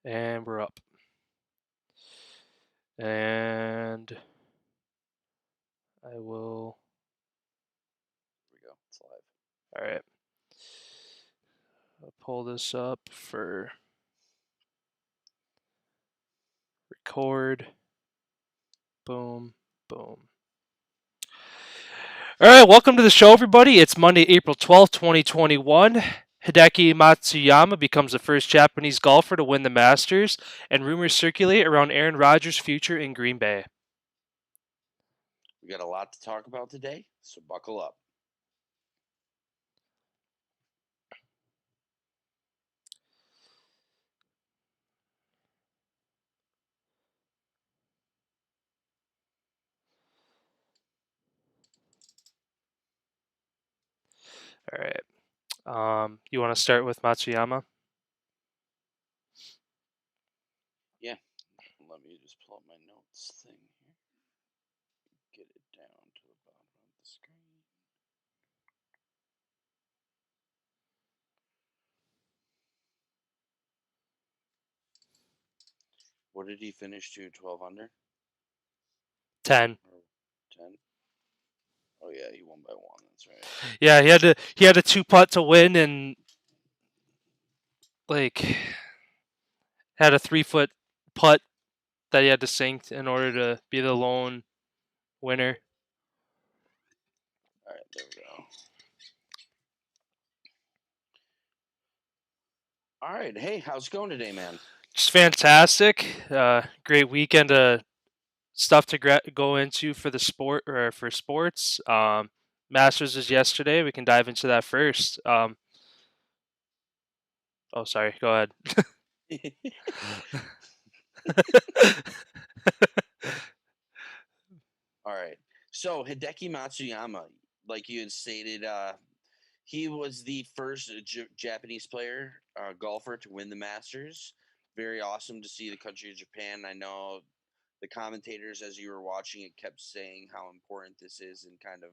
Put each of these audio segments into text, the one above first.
And we're up. And I will. Here we go. It's live. All right. I'll pull this up for record. Boom, boom. All right, welcome to the show, everybody. It's Monday, April 12th, 2021. Hideki Matsuyama becomes the first Japanese golfer to win the Masters, and rumors circulate around Aaron Rodgers' future in Green Bay. We got a lot to talk about today, so buckle up. All right. You want to start with Matsuyama? Yeah. Let me just pull up my notes thing here. Get it down to the bottom of the screen. What did he finish to? 12 under? 10. Or 10? Oh yeah, he won by 1. That's right. Yeah, he had a 2 putt to win, and like had a 3 foot putt that he had to sink in order to be the lone winner. All right, there we go. All right. Hey, how's it going today, man? Just fantastic. Great weekend of stuff to go into for the sport or for sports. Masters was yesterday. We can dive into that first. Oh, sorry. Go ahead. All right. So Hideki Matsuyama, like you had stated, he was the first Japanese player, golfer to win the Masters. Very awesome to see the country of Japan. I know the commentators, as you were watching it, kept saying how important this is and kind of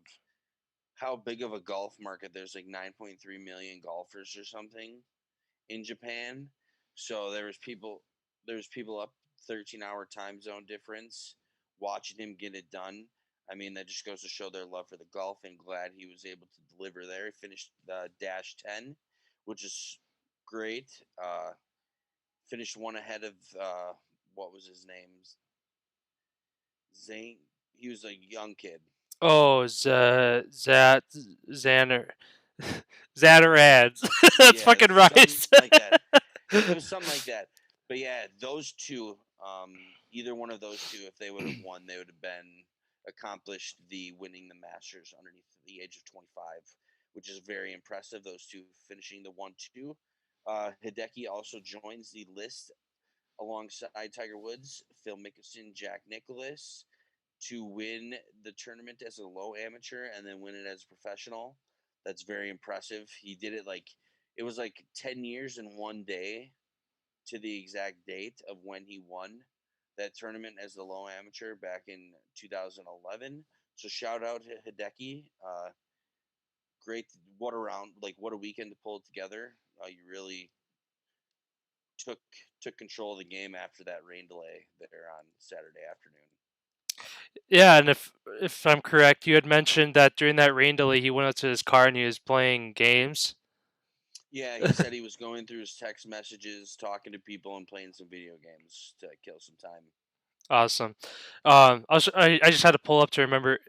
how big of a golf market. There's like 9.3 million golfers or something in Japan. So there was people up 13-hour time zone difference watching him get it done. I mean, that just goes to show their love for the golf, and glad he was able to deliver there. He finished dash 10, which is great. Finished one ahead of what was his name? Zane. He was a young kid. Oh, Xander. Xatarads. That's Yeah, fucking something right. like that. It was something like that. But yeah, those two, either one of those two, if they would have won, they would have been accomplished the winning the Masters underneath the age of 25, which is very impressive. Those two finishing the 1-2. Hideki also joins the list alongside Tiger Woods, Phil Mickelson, Jack Nicklaus to win the tournament as a low amateur and then win it as a professional. That's very impressive. He did it like it was like 10 years in one day to the exact date of when he won that tournament as the low amateur back in 2011. So shout out to Hideki. Great, what a round, like what a weekend to pull it together. You really took took control of the game after that rain delay there on Saturday afternoon. Yeah, and if I'm correct, you had mentioned that during that rain delay, he went up to his car and he was playing games. Yeah, he said he was going through his text messages, talking to people, and playing some video games to kill some time. Awesome. I just had to pull up to remember.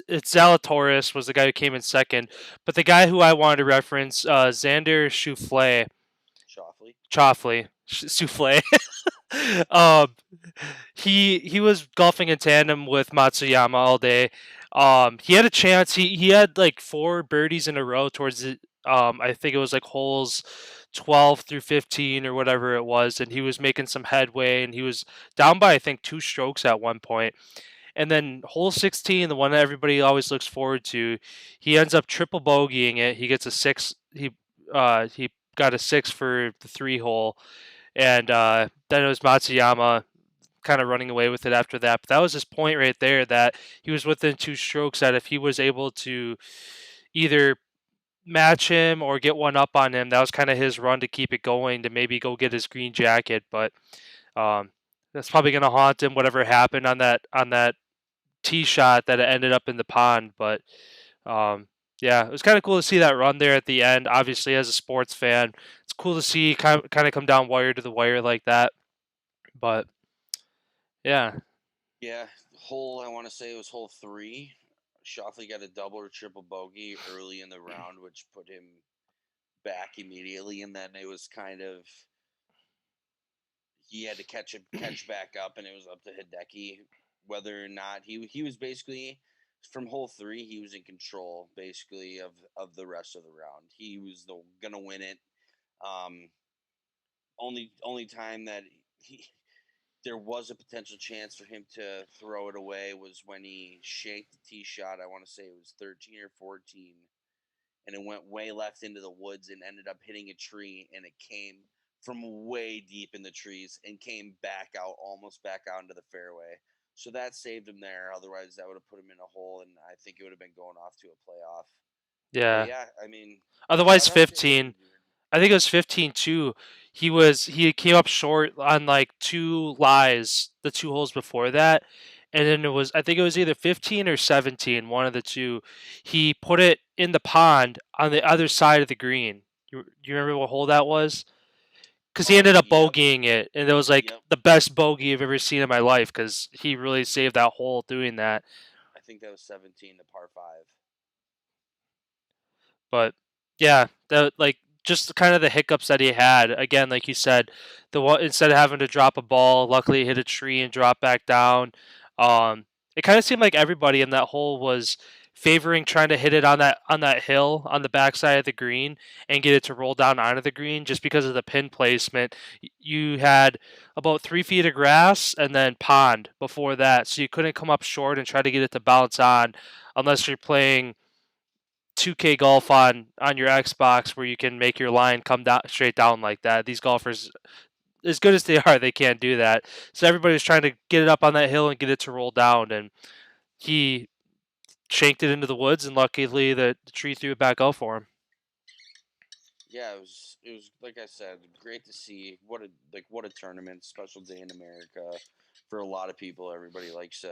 It's Zalatoris was the guy who came in second, but the guy who I wanted to reference, Xander Schauffele, Shoffley. Souffle. um, he was golfing in tandem with Matsuyama all day. He had a chance. He had like 4 birdies in a row towards the. I think it was like holes 12 through 15 or whatever it was, and he was making some headway, and he was down by I think 2 strokes at one point. And then hole 16, the one that everybody always looks forward to, he ends up triple bogeying it. He gets a six. He got a six for the 3 hole, and then it was Matsuyama kind of running away with it after that. But that was his point right there, that he was within 2 strokes. That if he was able to either match him or get one up on him. That was kind of his run to keep it going to maybe go get his green jacket, but um, that's probably going to haunt him. Whatever happened on that tee shot that it ended up in the pond, but um, yeah, it was kind of cool to see that run there at the end. Obviously, as a sports fan, it's cool to see kind of come down wire to the wire like that. But yeah, Yeah, hole I want to say it was hole 3. Shoffley got a double or triple bogey early in the round, which put him back immediately, and then it was kind of he had to catch back up, and it was up to Hideki whether or not he was basically from hole 3 he was in control basically of the rest of the round. He was gonna win it. Um, only time that he there was a potential chance for him to throw it away was when he shanked the tee shot. I want to say it was 13 or 14, and it went way left into the woods and ended up hitting a tree, and it came from way deep in the trees and came back out, almost back out into the fairway. So that saved him there. Otherwise, that would have put him in a hole, and I think it would have been going off to a playoff. But yeah. yeah, I mean, Otherwise, shout out to 15. Hideki, dude. I think it was 15 too. He came up short on like two lies the two holes before that, and then it was I think it was either 15 or 17, one of the two. He put it in the pond on the other side of the green. You remember what hole that was? Because he Oh, ended up yep, bogeying it, and it was like yep. the best bogey I've ever seen in my life because he really saved that hole doing that. I think that was 17, the par 5. But yeah, the like just kind of the hiccups that he had. Again, like you said, the one instead of having to drop a ball, luckily he hit a tree and drop back down. Um, it kind of seemed like everybody in that hole was favoring trying to hit it on that hill on the backside of the green and get it to roll down onto the green just because of the pin placement. You had about 3 feet of grass and then pond before that, so you couldn't come up short and try to get it to bounce on unless you're playing 2K golf on your Xbox where you can make your line come down straight down like that. These golfers, as good as they are, they can't do that. So everybody was trying to get it up on that hill and get it to roll down, and he shanked it into the woods, and luckily the tree threw it back out for him. Yeah, it was like I said, great to see. What a tournament, special day in America for a lot of people. Everybody likes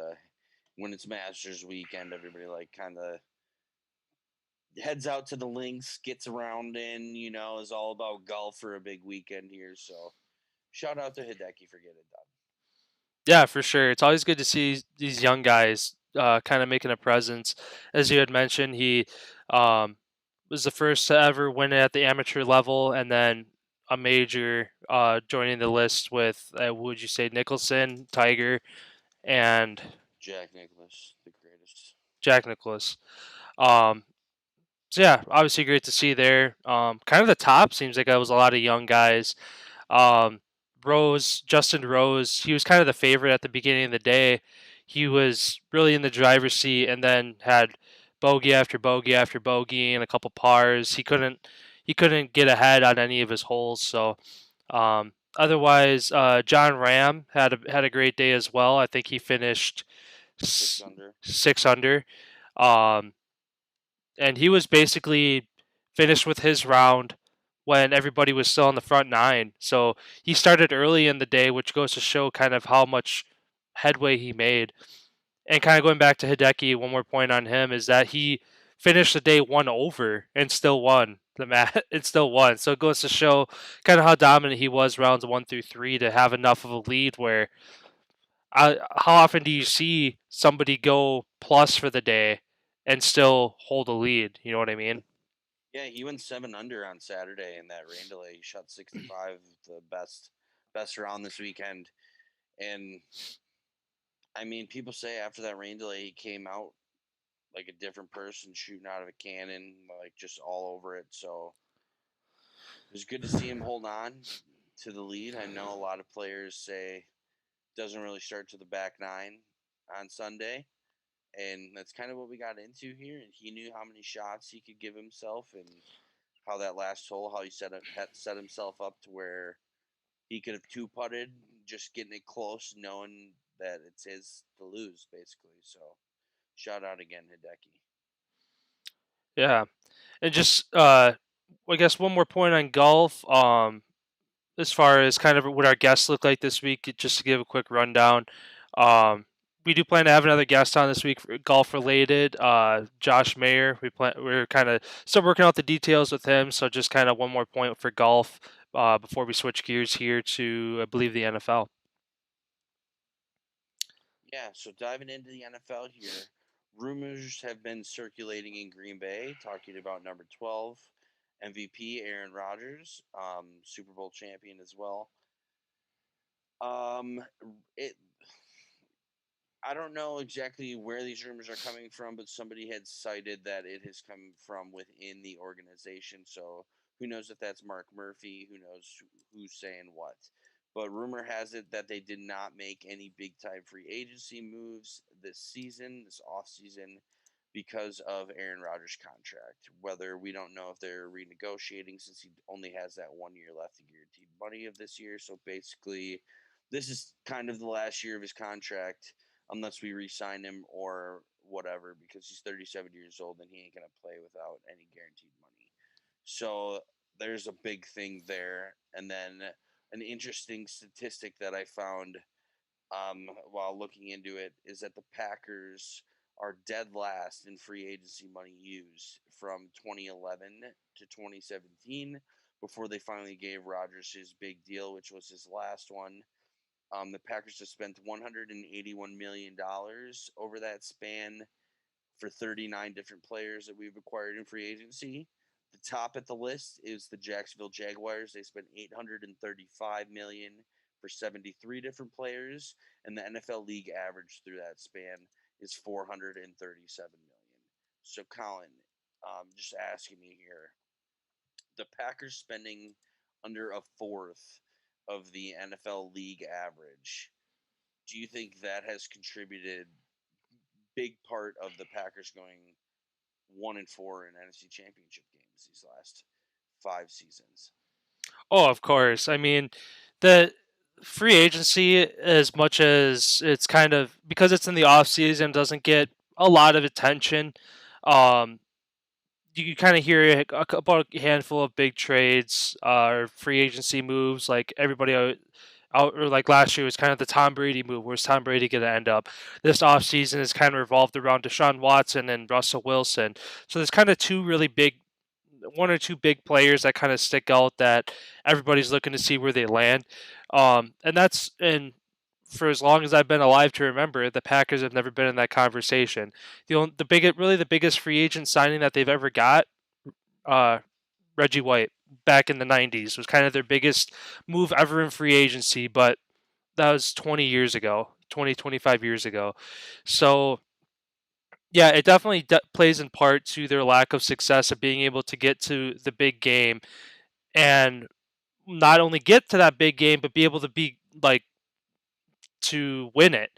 when it's Masters weekend. Everybody like kind of heads out to the links, gets around in. Is all about golf for a big weekend here. So shout out to Hideki for getting it done. Yeah, for sure. It's always good to see these young guys kind of making a presence. As you had mentioned, he um, was the first to ever win it at the amateur level, and then a major joining the list with would you say Nicholson, Tiger, and Jack Nicklaus, the greatest. Jack Nicklaus. Um, so yeah, obviously great to see there. Kind of the top seems like it was a lot of young guys. Um, Justin Rose, he was kind of the favorite at the beginning of the day. He was really in the driver's seat, and then had bogey after bogey after bogey and a couple pars. He couldn't get ahead on any of his holes. So otherwise, John Ram had a great day as well. I think he finished Six under. 6 under. Um, and he was basically finished with his round when everybody was still on the front nine. So he started early in the day, which goes to show kind of how much headway he made. And kind of going back to Hideki, one more point on him is that he finished the day one over and still won the match. It still won. So it goes to show kind of how dominant he was rounds 1 through 3 to have enough of a lead where how often do you see somebody go plus for the day and still hold a lead? You know what I mean? Yeah, he went 7 under on Saturday in that rain delay. He shot 65, the best round this weekend. And I mean, people say after that rain delay, he came out like a different person shooting out of a cannon, like just all over it. So it was good to see him hold on to the lead. I know a lot of players say it doesn't really start to the back nine on Sunday. And that's kind of what we got into here. And he knew how many shots he could give himself and how that last hole, how he set himself up to where he could have two putted, just getting it close, knowing that it's his to lose, basically. So shout out again, Hideki. Yeah, and just I guess one more point on golf. As far as kind of what our guests look like this week, just to give a quick rundown. Um, we do plan to have another guest on this week, for golf related. Josh Mayer. We're kind of still working out the details with him. So just kind of one more point for golf before we switch gears here to, I believe, the NFL. Yeah, so diving into the NFL here, rumors have been circulating in Green Bay talking about number 12 MVP Aaron Rodgers, Super Bowl champion as well. Um, it I don't know exactly where these rumors are coming from, but somebody had cited that it has come from within the organization. So who knows if that's Mark Murphy? Who knows who's saying what? But rumor has it that they did not make any big time free agency moves this season, this off season, because of Aaron Rodgers' contract. Whether we don't know if they're renegotiating since he only has that 1 year left in guaranteed money of this year. So basically, this is kind of the last year of his contract unless we re-sign him or whatever, because he's 37 years old and he ain't gonna play without any guaranteed money. So there's a big thing there. And then an interesting statistic that I found while looking into it is that the Packers are dead last in free agency money used from 2011 to 2017 before they finally gave Rodgers his big deal, which was his last one. The Packers have spent $181 million over that span for 39 different players that we've acquired in free agency. The top at the list is the Jacksonville Jaguars. They spent $835 million for 73 different players, and the NFL league average through that span is $437 million. So, Colin, just asking you here, the Packers spending under a fourth of the NFL league average, do you think that has contributed big part of the Packers going 1-4 in NFC Championship games these last 5 seasons? Oh, of course. I mean, the free agency, as much as it's kind of because it's in the off season, doesn't get a lot of attention. Um, you kind of hear about a handful of big trades or free agency moves. Like everybody out, or like last year was kind of the Tom Brady move. Where's Tom Brady going to end up? This offseason is kind of revolved around Deshaun Watson and Russell Wilson. So there's kind of one or two big players that kind of stick out that everybody's looking to see where they land. And for as long as I've been alive to remember, the Packers have never been in that conversation. The biggest free agent signing that they've ever got, uh, Reggie White back in the '90s was kind of their biggest move ever in free agency, but that was 20 years ago, 25 years ago. So yeah, it definitely plays in part to their lack of success of being able to get to the big game and not only get to that big game, but be able to be like to win it.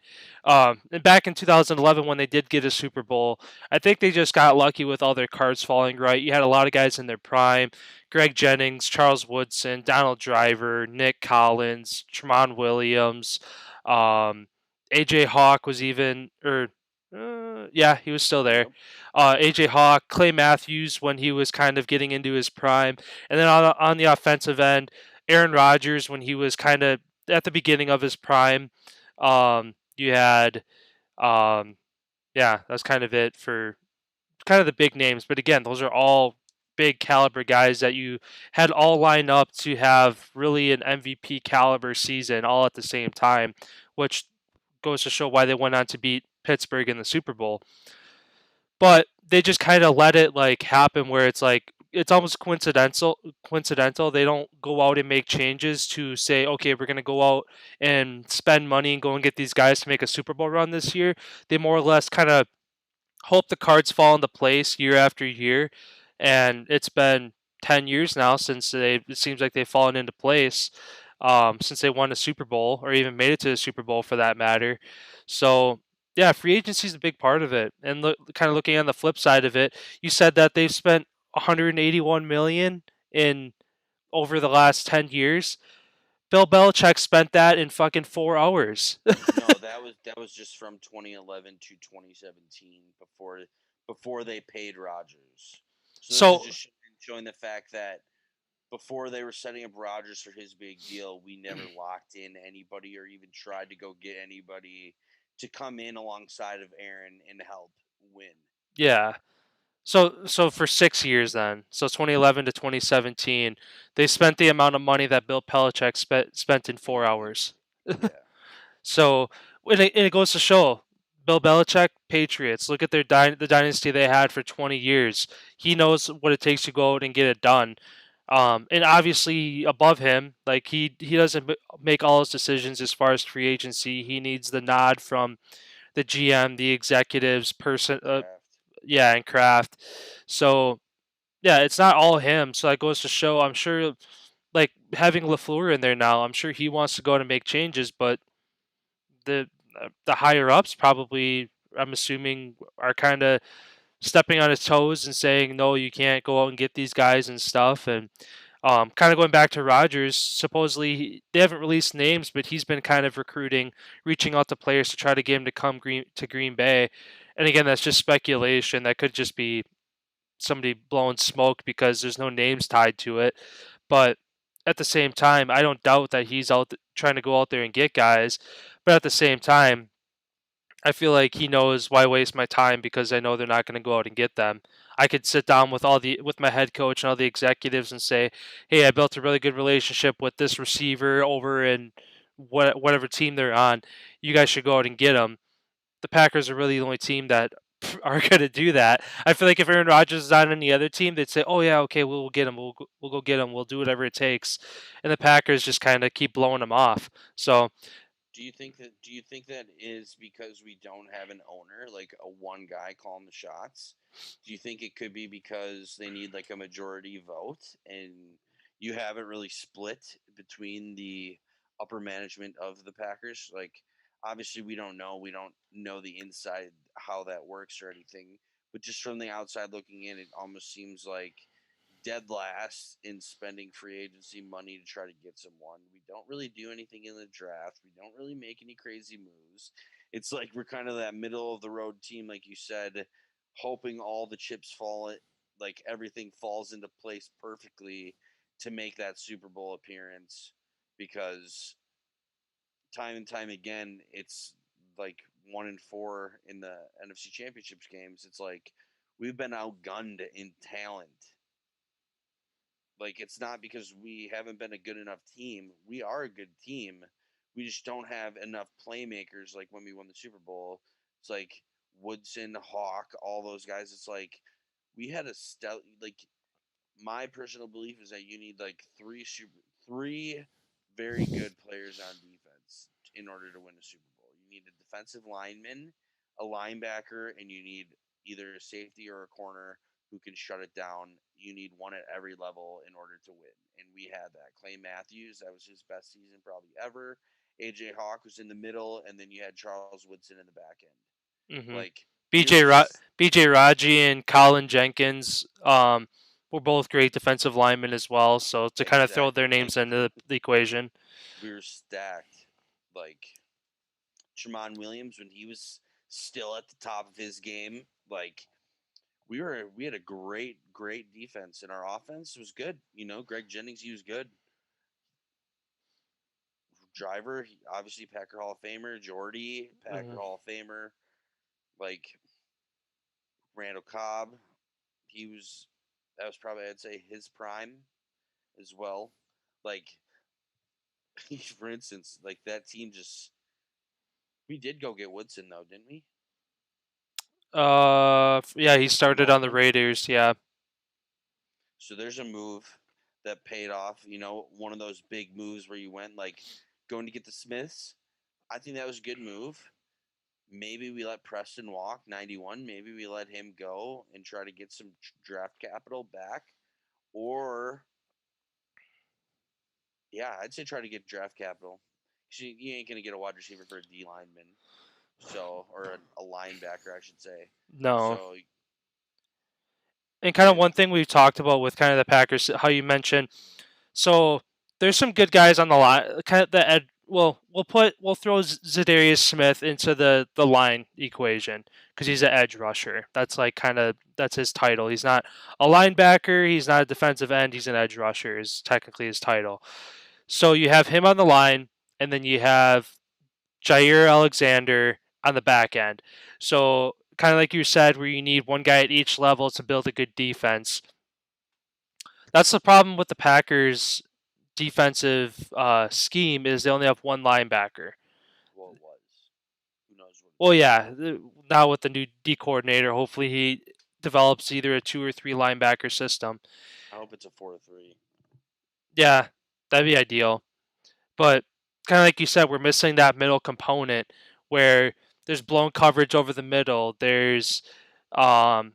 And back in 2011, when they did get a Super Bowl, I think they just got lucky with all their cards falling right. You had a lot of guys in their prime: Greg Jennings, Charles Woodson, Donald Driver, Nick Collins, Tremont Williams, um, AJ Hawk was even, or yeah, he was still there. Yep. AJ Hawk, Clay Matthews when he was kind of getting into his prime, and then on the offensive end, Aaron Rodgers when he was kind of at the beginning of his prime. You had, um, yeah, that's kind of it for kind of the big names. But again, those are all big caliber guys that you had all lined up to have really an MVP caliber season all at the same time, which goes to show why they went on to beat Pittsburgh in the Super Bowl. But they just kind of let it like happen where it's like it's almost coincidental. They don't go out and make changes to say, okay, we're going to go out and spend money and go and get these guys to make a Super Bowl run this year. They more or less kind of hope the cards fall into place year after year, and it's been 10 years now since it seems like they've fallen into place, since they won a Super Bowl or even made it to the Super Bowl for that matter. So yeah, free agency is a big part of it. And kind of looking on the flip side of it, you said that they've spent 181 million in over the last 10 years. Bill Belichick spent that in fucking 4 hours. No, that was just from 2011 to 2017 before they paid Rodgers. So this is So just showing the fact that before they were setting up Rodgers for his big deal, we never locked in anybody or even tried to go get anybody to come in alongside of Aaron and help win. yeah. So for 6 years then, so 2011 to 2017, they spent the amount of money that Bill Belichick spent in 4 hours. Yeah. So and it goes to show Bill Belichick, Patriots. Look at the dynasty they had for 20 years. He knows what it takes to go out and get it done. And obviously above him, like he doesn't make all his decisions as far as free agency. He needs the nod from the GM, the executives, Kraft. yeah, and Kraft. So yeah, it's not all him. So that goes to show. I'm sure, like having Lafleur in there now, I'm sure he wants to go out and make changes, but the higher ups probably, I'm assuming, are kind of stepping on his toes and saying no, you can't go out and get these guys and stuff. And kind of going back to Rodgers, supposedly they haven't released names, but he's been kind of recruiting, reaching out to players to try to get him to come to Green Bay. And again, that's just speculation. That could just be somebody blowing smoke because there's no names tied to it. But at the same time, I don't doubt that he's trying to go out there and get guys. But at the same time, I feel like he knows why waste my time because I know they're not going to go out and get them. I could sit down with my head coach and all the executives and say, "Hey, I built a really good relationship with this receiver over in whatever team they're on. You guys should go out and get him." The Packers are really the only team that are going to do that. I feel like if Aaron Rodgers is on any other team, they'd say, "Oh yeah, okay, we'll get him. We'll go get him. We'll do whatever it takes." And the Packers just kind of keep blowing him off. So Do you think that is because we don't have an owner, like a one guy calling the shots? Do you think it could be because they need like a majority vote and you haven't really split between the upper management of the Packers? Like obviously we don't know the inside how that works or anything, but just from the outside looking in, it almost seems like dead last in spending free agency money to try to get someone. We don't really do anything in the draft. We don't really make any crazy moves. It's like we're kind of that middle of the road team, like you said, hoping all the chips fall, like everything falls into place perfectly to make that Super Bowl appearance. Because time and time again, it's like 1-4 in the NFC Championships games. It's like we've been outgunned in talent. Like it's not because we haven't been a good enough team. We are a good team. We just don't have enough playmakers like when we won the Super Bowl. It's like Woodson, Hawk, all those guys. It's like we had a like my personal belief is that you need like three very good players on defense in order to win a Super Bowl. You need a defensive lineman, a linebacker, and you need either a safety or a corner who can shut it down. You need one at every level in order to win. And we had that. Clay Matthews, that was his best season probably ever. AJ Hawk was in the middle, and then you had Charles Woodson in the back end. hmm Like we were BJ just BJ Raji and Collin Jenkins were both great defensive linemen as well. So to kind of throw their exactly names into the equation. we were stacked. Like Tramon Williams when he was still at the top of his game. Like we had a great defense and our offense was good. You know, Greg Jennings he was good. Driver, obviously Packer Hall of Famer. Jordy, Packer Mhm. Hall of Famer. Like Randall Cobb, he was that was probably I'd say his prime as well. Like for instance, like that team just we did go get Woodson though, didn't we? Yeah, he From started on the Oakland. Raiders. Yeah. So there's a move that paid off. You know, one of those big moves where you went like going to get the Smiths. I think that was a good move. Maybe we let Preston walk 91. Maybe we let him go and try to get some draft capital back. Or, yeah, I'd say try to get draft capital. You ain't going to get a wide receiver for a D lineman. So, or a linebacker, I should say. No. So, And kind of and one thing we've talked about with kind of the Packers, how you mentioned, so there's some good guys on the line, kind of the we'll throw Zadarius Smith into the line equation because he's an edge rusher. That's like that's his title. He's not a linebacker. He's not a defensive end. He's an edge rusher. Is technically his title. So you have him on the line, and then you have Jair Alexander on the back end. So kind of like you said, where you need one guy at each level to build a good defense. That's the problem with the Packers' defensive scheme is they only have one linebacker. Well, it was. Who knows what Well, it's like. yeah, now with the new D coordinator, hopefully he develops either a 2 or 3 linebacker system. I hope it's a 4-3. Yeah, that'd be ideal. But kind of like you said, we're missing that middle component where there's blown coverage over the middle. There's um,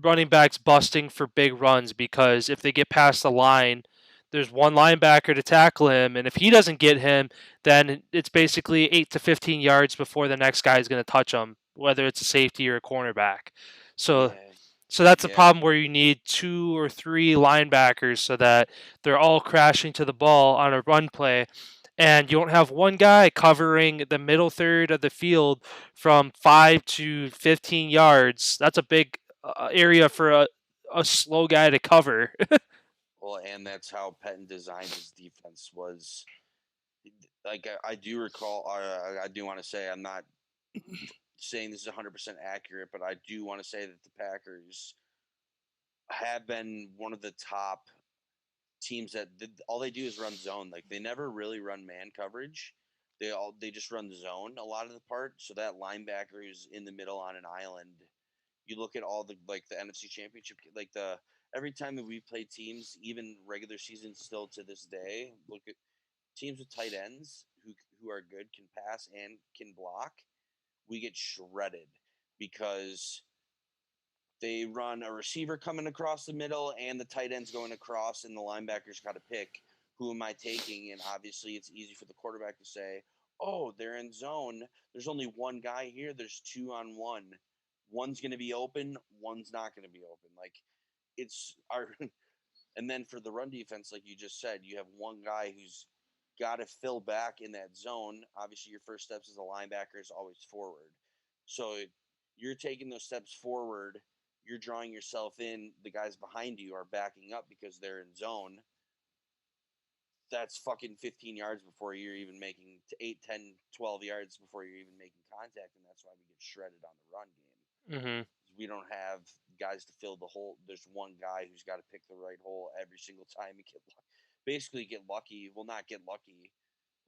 running backs busting for big runs because if they get past the line, there's one linebacker to tackle him, and if he doesn't get him, then it's basically 8 to 15 yards before the next guy is going to touch him, whether it's a safety or a cornerback. So, Yeah. so that's a Yeah. problem where you need 2 or 3 linebackers so that they're all crashing to the ball on a run play, and you don't have one guy covering the middle third of the field from 5 to 15 yards. That's a big area for a slow guy to cover. Well, and that's how Pettin designed his defense was. Like I do recall, I do want to say I'm not saying this is 100% accurate, but I do want to say that the Packers have been one of the top teams that all they do is run zone. Like they never really run man coverage. They just run zone a lot of the part. So that linebacker who's in the middle on an island. You look at all the like the NFC Championship, like the every time that we play teams, even regular season, still to this day, look at teams with tight ends who are good, can pass and can block. We get shredded because they run a receiver coming across the middle and the tight ends going across, and the linebackers got to pick who am I taking. And obviously, it's easy for the quarterback to say, "Oh, they're in zone. There's only one guy here. There's 2-on-1. One's going to be open. One's not going to be open." Like it's our. And then for the run defense, like you just said, you have one guy who's got to fill back in that zone. Obviously, your first steps as a linebacker is always forward. So you're taking those steps forward, you're drawing yourself in. The guys behind you are backing up because they're in zone. That's fucking 15 yards before you're even making 8, 10, 12 yards before you're even making contact. And that's why we get shredded on the run game. Mm-hmm. We don't have guys to fill the hole. There's one guy who's got to pick the right hole every single time and basically get lucky. Well, not get lucky.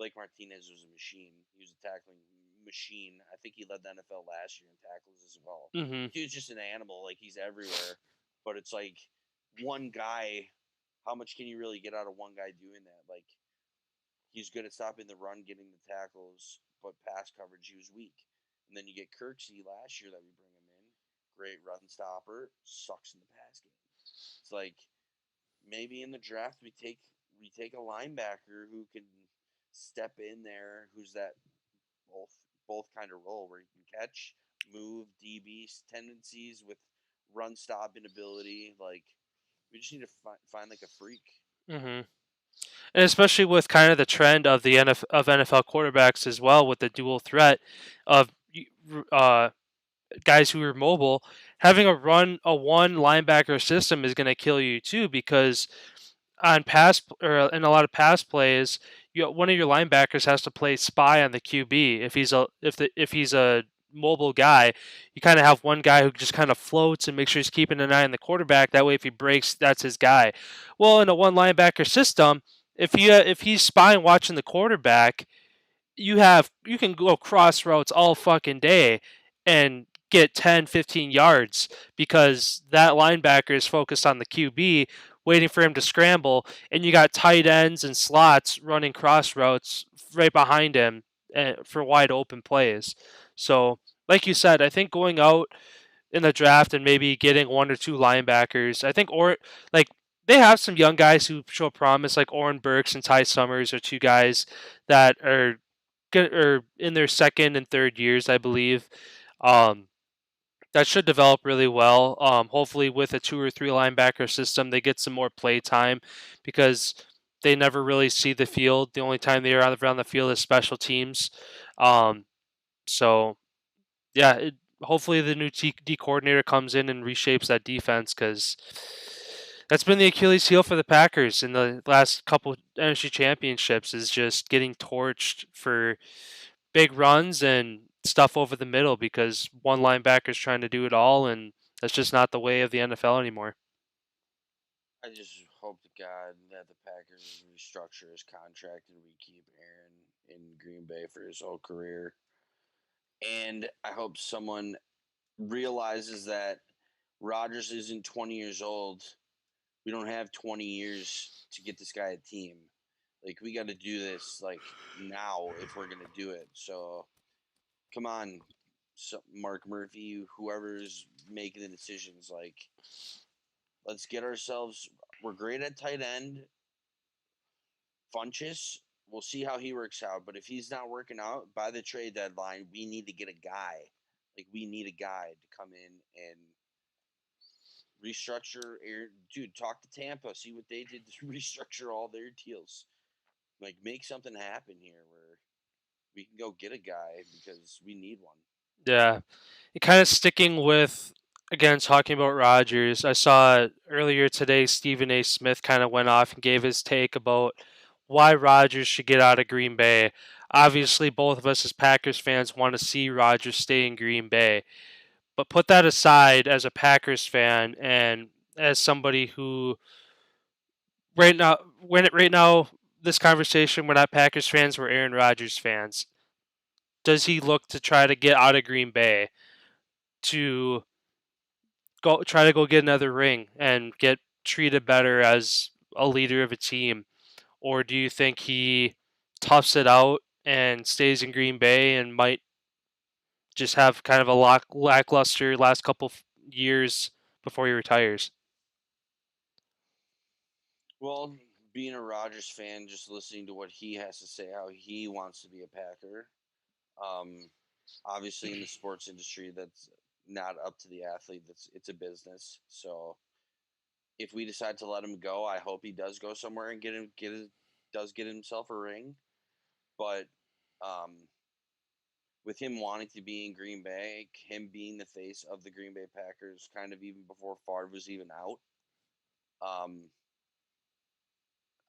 Blake Martinez was a machine. He was a tackling machine. I think he led the NFL last year in tackles as well. Mm-hmm. He was just an animal. Like he's everywhere. But it's like one guy. How much can you really get out of one guy doing that? Like he's good at stopping the run, getting the tackles, but pass coverage he was weak. And then you get Kirksey last year that we bring him in. Great run stopper, sucks in the pass game. It's like maybe in the draft we take a linebacker who can step in there, who's that both kind of role where you can catch, move, DB tendencies with run stopping ability. Like we just need to find like a freak. Mm-hmm. And especially with kind of the trend of the of NFL quarterbacks as well, with the dual threat of uh, guys who are mobile, having a one linebacker system is going to kill you too because on pass or in a lot of pass plays, one of your linebackers has to play spy on the QB if he's a mobile guy. You kind of have one guy who just kind of floats and makes sure he's keeping an eye on the quarterback. That way, if he breaks, that's his guy. Well, in a one linebacker system, if he's spying watching the quarterback, you can go cross routes all fucking day and get 10 15 yards because that linebacker is focused on the QB waiting for him to scramble, and you got tight ends and slots running cross routes right behind him for wide open plays. So like you said, I think going out in the draft and maybe getting 1 or 2 linebackers, I think, or like they have some young guys who show promise, like Oren Burks and Ty Summers are 2 guys that are or in their second and third years, I believe. Um, that should develop really well. Hopefully, with a 2 or 3 linebacker system, they get some more play time because they never really see the field. The only time they're around the field is special teams. Um, so yeah, hopefully the new D coordinator comes in and reshapes that defense because that's been the Achilles heel for the Packers in the last couple NFC championships is just getting torched for big runs and stuff over the middle because one linebacker is trying to do it all, and that's just not the way of the NFL anymore. I just hope to God that the Packers restructure his contract and we keep Aaron in Green Bay for his whole career. And I hope someone realizes that Rodgers isn't 20 years old. We don't have 20 years to get this guy a team. Like we got to do this like now if we're gonna do it. So come on, Mark Murphy, whoever's making the decisions, like let's get ourselves. We're great at tight end. Funchess, we'll see how he works out. But if he's not working out by the trade deadline, we need to get a guy. Like we need a guy to come in and restructure. Dude, talk to Tampa, see what they did to restructure all their deals. Like make something happen here where we can go get a guy because we need one. Yeah, kind of sticking with again talking about Rodgers. I saw earlier today Stephen A. Smith kind of went off and gave his take about why Rodgers should get out of Green Bay. Obviously, both of us as Packers fans want to see Rodgers stay in Green Bay. But put that aside as a Packers fan and as somebody who right now this conversation we're not Packers fans, we're Aaron Rodgers fans. Does he look to try to get out of Green Bay to go get another ring and get treated better as a leader of a team, or do you think he toughs it out and stays in Green Bay and might just have kind of a lackluster last couple years before he retires? Well, being a Rodgers fan, just listening to what he has to say, how he wants to be a Packer. Um, Obviously, in the sports industry, that's not up to the athlete. It's a business. So if we decide to let him go, I hope he does go somewhere and does get himself a ring. But um, with him wanting to be in Green Bay, him being the face of the Green Bay Packers, kind of even before Favre was even out.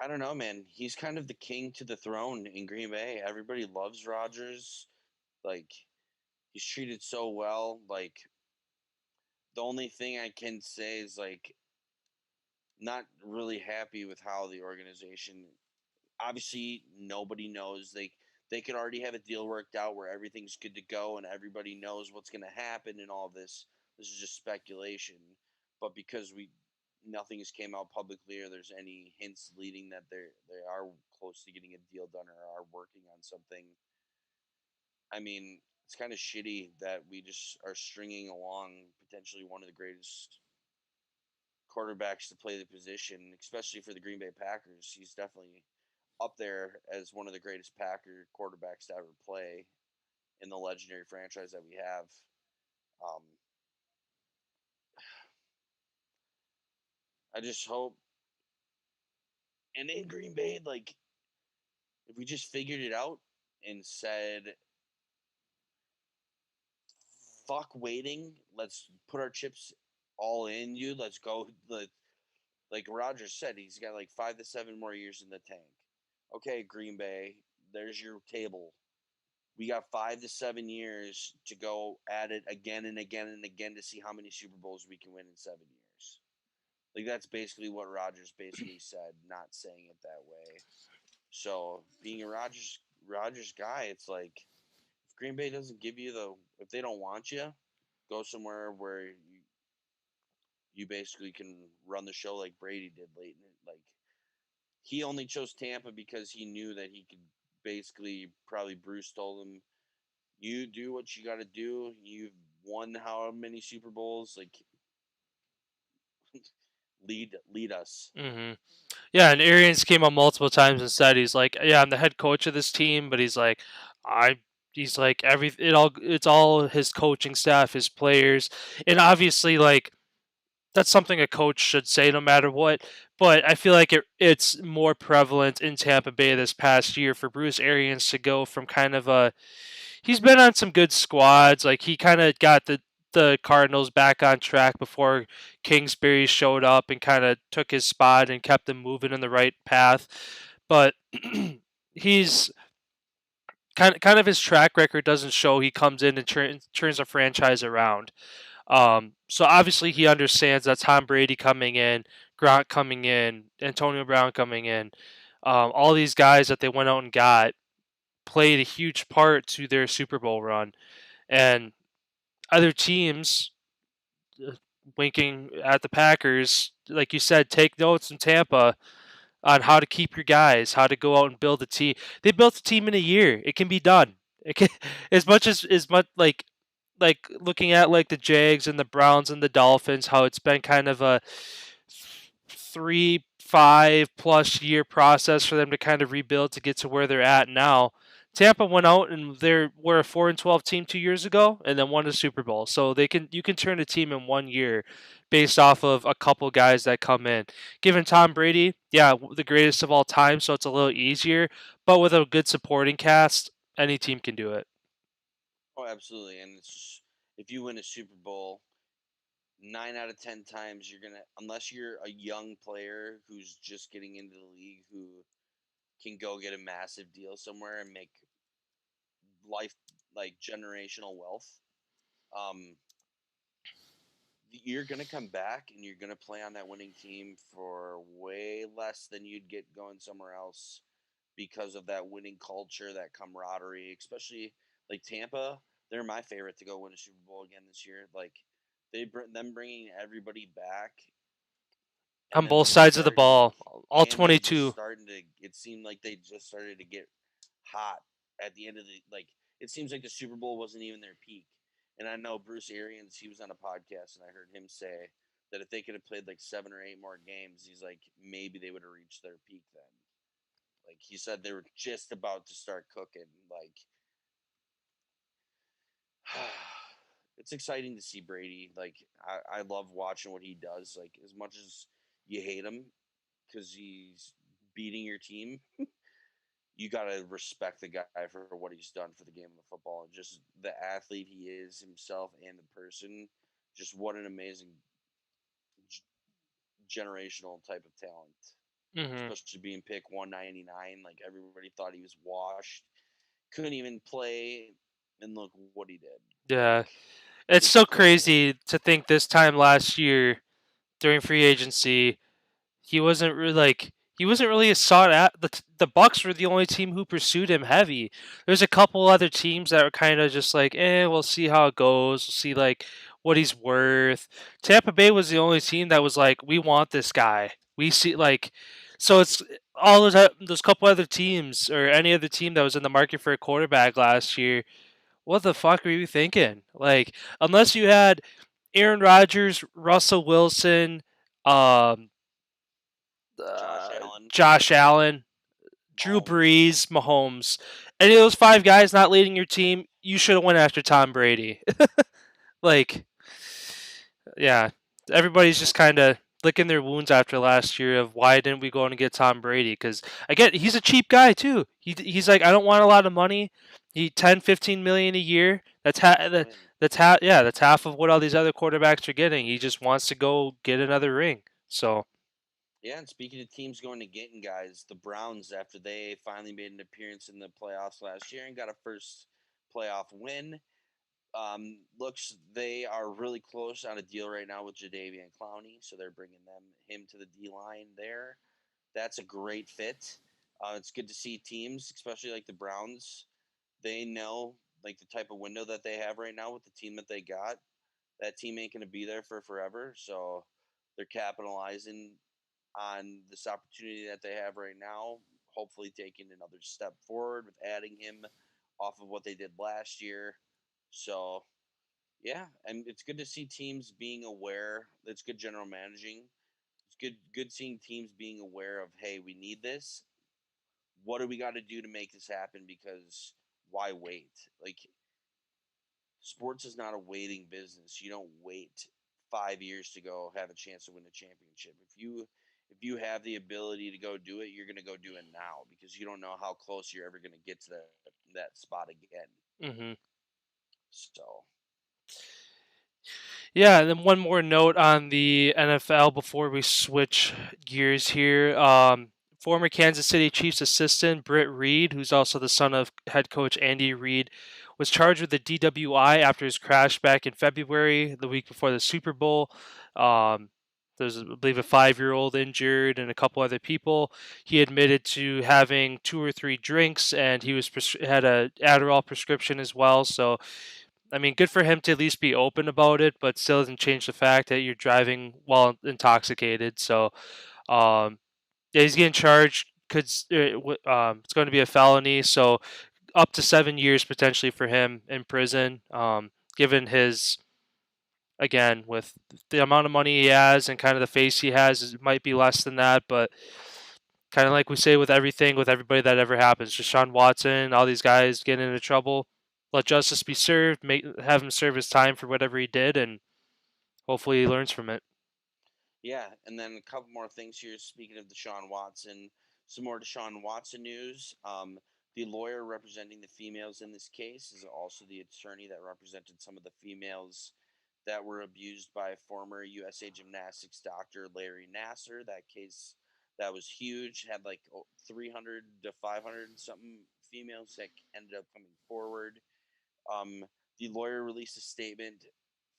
I don't know, man. He's kind of the king to the throne in Green Bay. Everybody loves Rodgers. Like he's treated so well. Like the only thing I can say is like not really happy with how the organization. Obviously, nobody knows they could already have a deal worked out where everything's good to go and everybody knows what's going to happen and all this. This is just speculation, but because we nothing has came out publicly or there's any hints leading that they are close to getting a deal done or are working on something. I mean, it's kind of shitty that we just are stringing along potentially one of the greatest quarterbacks to play the position, especially for the Green Bay Packers. He's definitely up there as one of the greatest Packer quarterbacks to ever play in the legendary franchise that we have. Um, I just hope, and in Green Bay, like if we just figured it out and said, "Fuck waiting, let's put our chips all in you. Let's go." Like Rodgers said, he's got like 5 to 7 more years in the tank. Okay, Green Bay, there's your table. We got 5 to 7 years to go at it again and again and again to see how many Super Bowls we can win in 7 years. Like that's basically what Rodgers basically said, not saying it that way. So being a Rodgers guy, it's like if Green Bay doesn't give you if they don't want you, go somewhere where you basically can run the show like Brady did late in it. Like he only chose Tampa because he knew that he could basically probably Bruce told him you do what you got to do. You've won how many Super Bowls? Like lead us. Hmm. Yeah, and Arians came on multiple times and said he's like, yeah, I'm the head coach of this team, but I, he's like it's all his coaching staff, his players, and obviously like that's something a coach should say no matter what. But I feel like it's more prevalent in Tampa Bay this past year for Bruce Arians to go from kind of a he's been on some good squads. Like he kind of got the Cardinals back on track before Kingsbury showed up and kind of took his spot and kept them moving in the right path. But he's kind of his track record doesn't show he comes in and turns a franchise around. So obviously he understands that Tom Brady coming in, Gronk coming in, Antonio Brown coming in, all these guys that they went out and got played a huge part to their Super Bowl run. And other teams, uh, winking at the Packers, like you said, take notes in Tampa on how to keep your guys, how to go out and build a team. They built a team in a year. It can be done. It can, as much like looking at like the Jags and the Browns and the Dolphins, how it's been kind of a 3, 5+ year process for them to kind of rebuild to get to where they're at now. Tampa went out and they were a 4-12 team 2 years ago, and then won a Super Bowl. So you can turn a team in 1 year, based off of a couple guys that come in. Given Tom Brady, yeah, the greatest of all time, so it's a little easier. But with a good supporting cast, any team can do it. Oh, absolutely. And if you win a Super Bowl, 9 out of 10 times you're gonna, unless you're a young player who's just getting into the league, who can go get a massive deal somewhere and make life like generational wealth. Um, you're gonna come back and you're gonna play on that winning team for way less than you'd get going somewhere else because of that winning culture, that camaraderie. Especially like Tampa, they're my favorite to go win a Super Bowl again this year. Like them bringing everybody back, and On then both them sides of the starting, ball, all and them just 22. starting to. It seemed like they just started to get hot at the end of the like. It seems like the Super Bowl wasn't even their peak. And I know Bruce Arians, he was on a podcast, and I heard him say that if they could have played like 7 or 8 more games, he's like maybe they would have reached their peak then. Like he said, they were just about to start cooking. Like it's exciting to see Brady. Like I love watching what he does. Like as much as you hate him because he's beating your team, you gotta respect the guy for what he's done for the game of football and just the athlete he is himself and the person. Just what an amazing generational type of talent, Hmm. especially being picked 199. Like everybody thought he was washed, couldn't even play, and look what he did. Yeah, Like it's it's so incredible. crazy to think this time last year during free agency, he wasn't really a sought at. The Bucks were the only team who pursued him heavy. There's a couple other teams that were kind of just like, we'll see how it goes. We'll see like what he's worth. Tampa Bay was the only team that was like, we want this guy. We see like, so it's all those couple other teams or any other team that was in the market for a quarterback last year. What the fuck were you thinking? Like, unless you had Aaron Rodgers, Russell Wilson, um, Josh Allen, Josh Allen, Drew Mahomes. Brees, Mahomes. Any of those five guys not leading your team, you should have went after Tom Brady. Like, yeah, everybody's just kind of licking their wounds after last year of why didn't we go and get Tom Brady? Because again, he's a cheap guy too. He's like, I don't want a lot of money. He 10, 15 million a year. Just win. That's half of what all these other quarterbacks are getting. He just wants to go get another ring. So Yeah, and speaking of teams going to getting guys, the Browns, after they finally made an appearance in the playoffs last year and got a first playoff win, looks they are really close on a deal right now with Jadavian Clowney, so they're bringing him to the D line there. That's a great fit. It's good to see teams, especially like the Browns. They know like the type of window that they have right now with the team that they got. That team ain't going to be there for forever, so they're capitalizing on this opportunity that they have right now. Hopefully, taking another step forward with adding him off of what they did last year. So yeah, and it's good to see teams being aware. It's good general managing. It's good seeing teams being aware of, hey, we need this. What do we got to do to make this happen? Because why wait? Like sports is not a waiting business. You don't wait 5 years to go have a chance to win a championship. If you have the ability to go do it, you're going to go do it now because you don't know how close you're ever going to get to that spot again. Hmm. So Yeah, and then one more note on the NFL before we switch gears here. Former Kansas City Chiefs assistant Britt Reed, who's also the son of head coach Andy Reid, was charged with a DWI after his crash back in February, the week before the Super Bowl. Um, there's, I believe, a 5-year-old injured and a couple other people. He admitted to having 2 or 3 drinks, and he was had a Adderall prescription as well. So I mean, good for him to at least be open about it, but still doesn't change the fact that you're driving while intoxicated. So, um, yeah, he's getting charged. It's going to be a felony, so up to 7 years potentially for him in prison. Given his, again, with the amount of money he has and kind of the face he has, it might be less than that, but kind of like we say with everything, with everybody that ever happens, Deshaun Watson, all these guys getting into trouble. Let justice be served. Have him serve his time for whatever he did, and hopefully he learns from it. yeah, and then a couple more things here. Speaking of Deshaun Watson, some more Deshaun Watson news. The lawyer representing the females in this case is also the attorney that represented some of the females that were abused by former USA Gymnastics doctor Larry Nasser. That case that was huge, had like 300 to 500 and something females that ended up coming forward. Um, the lawyer released a statement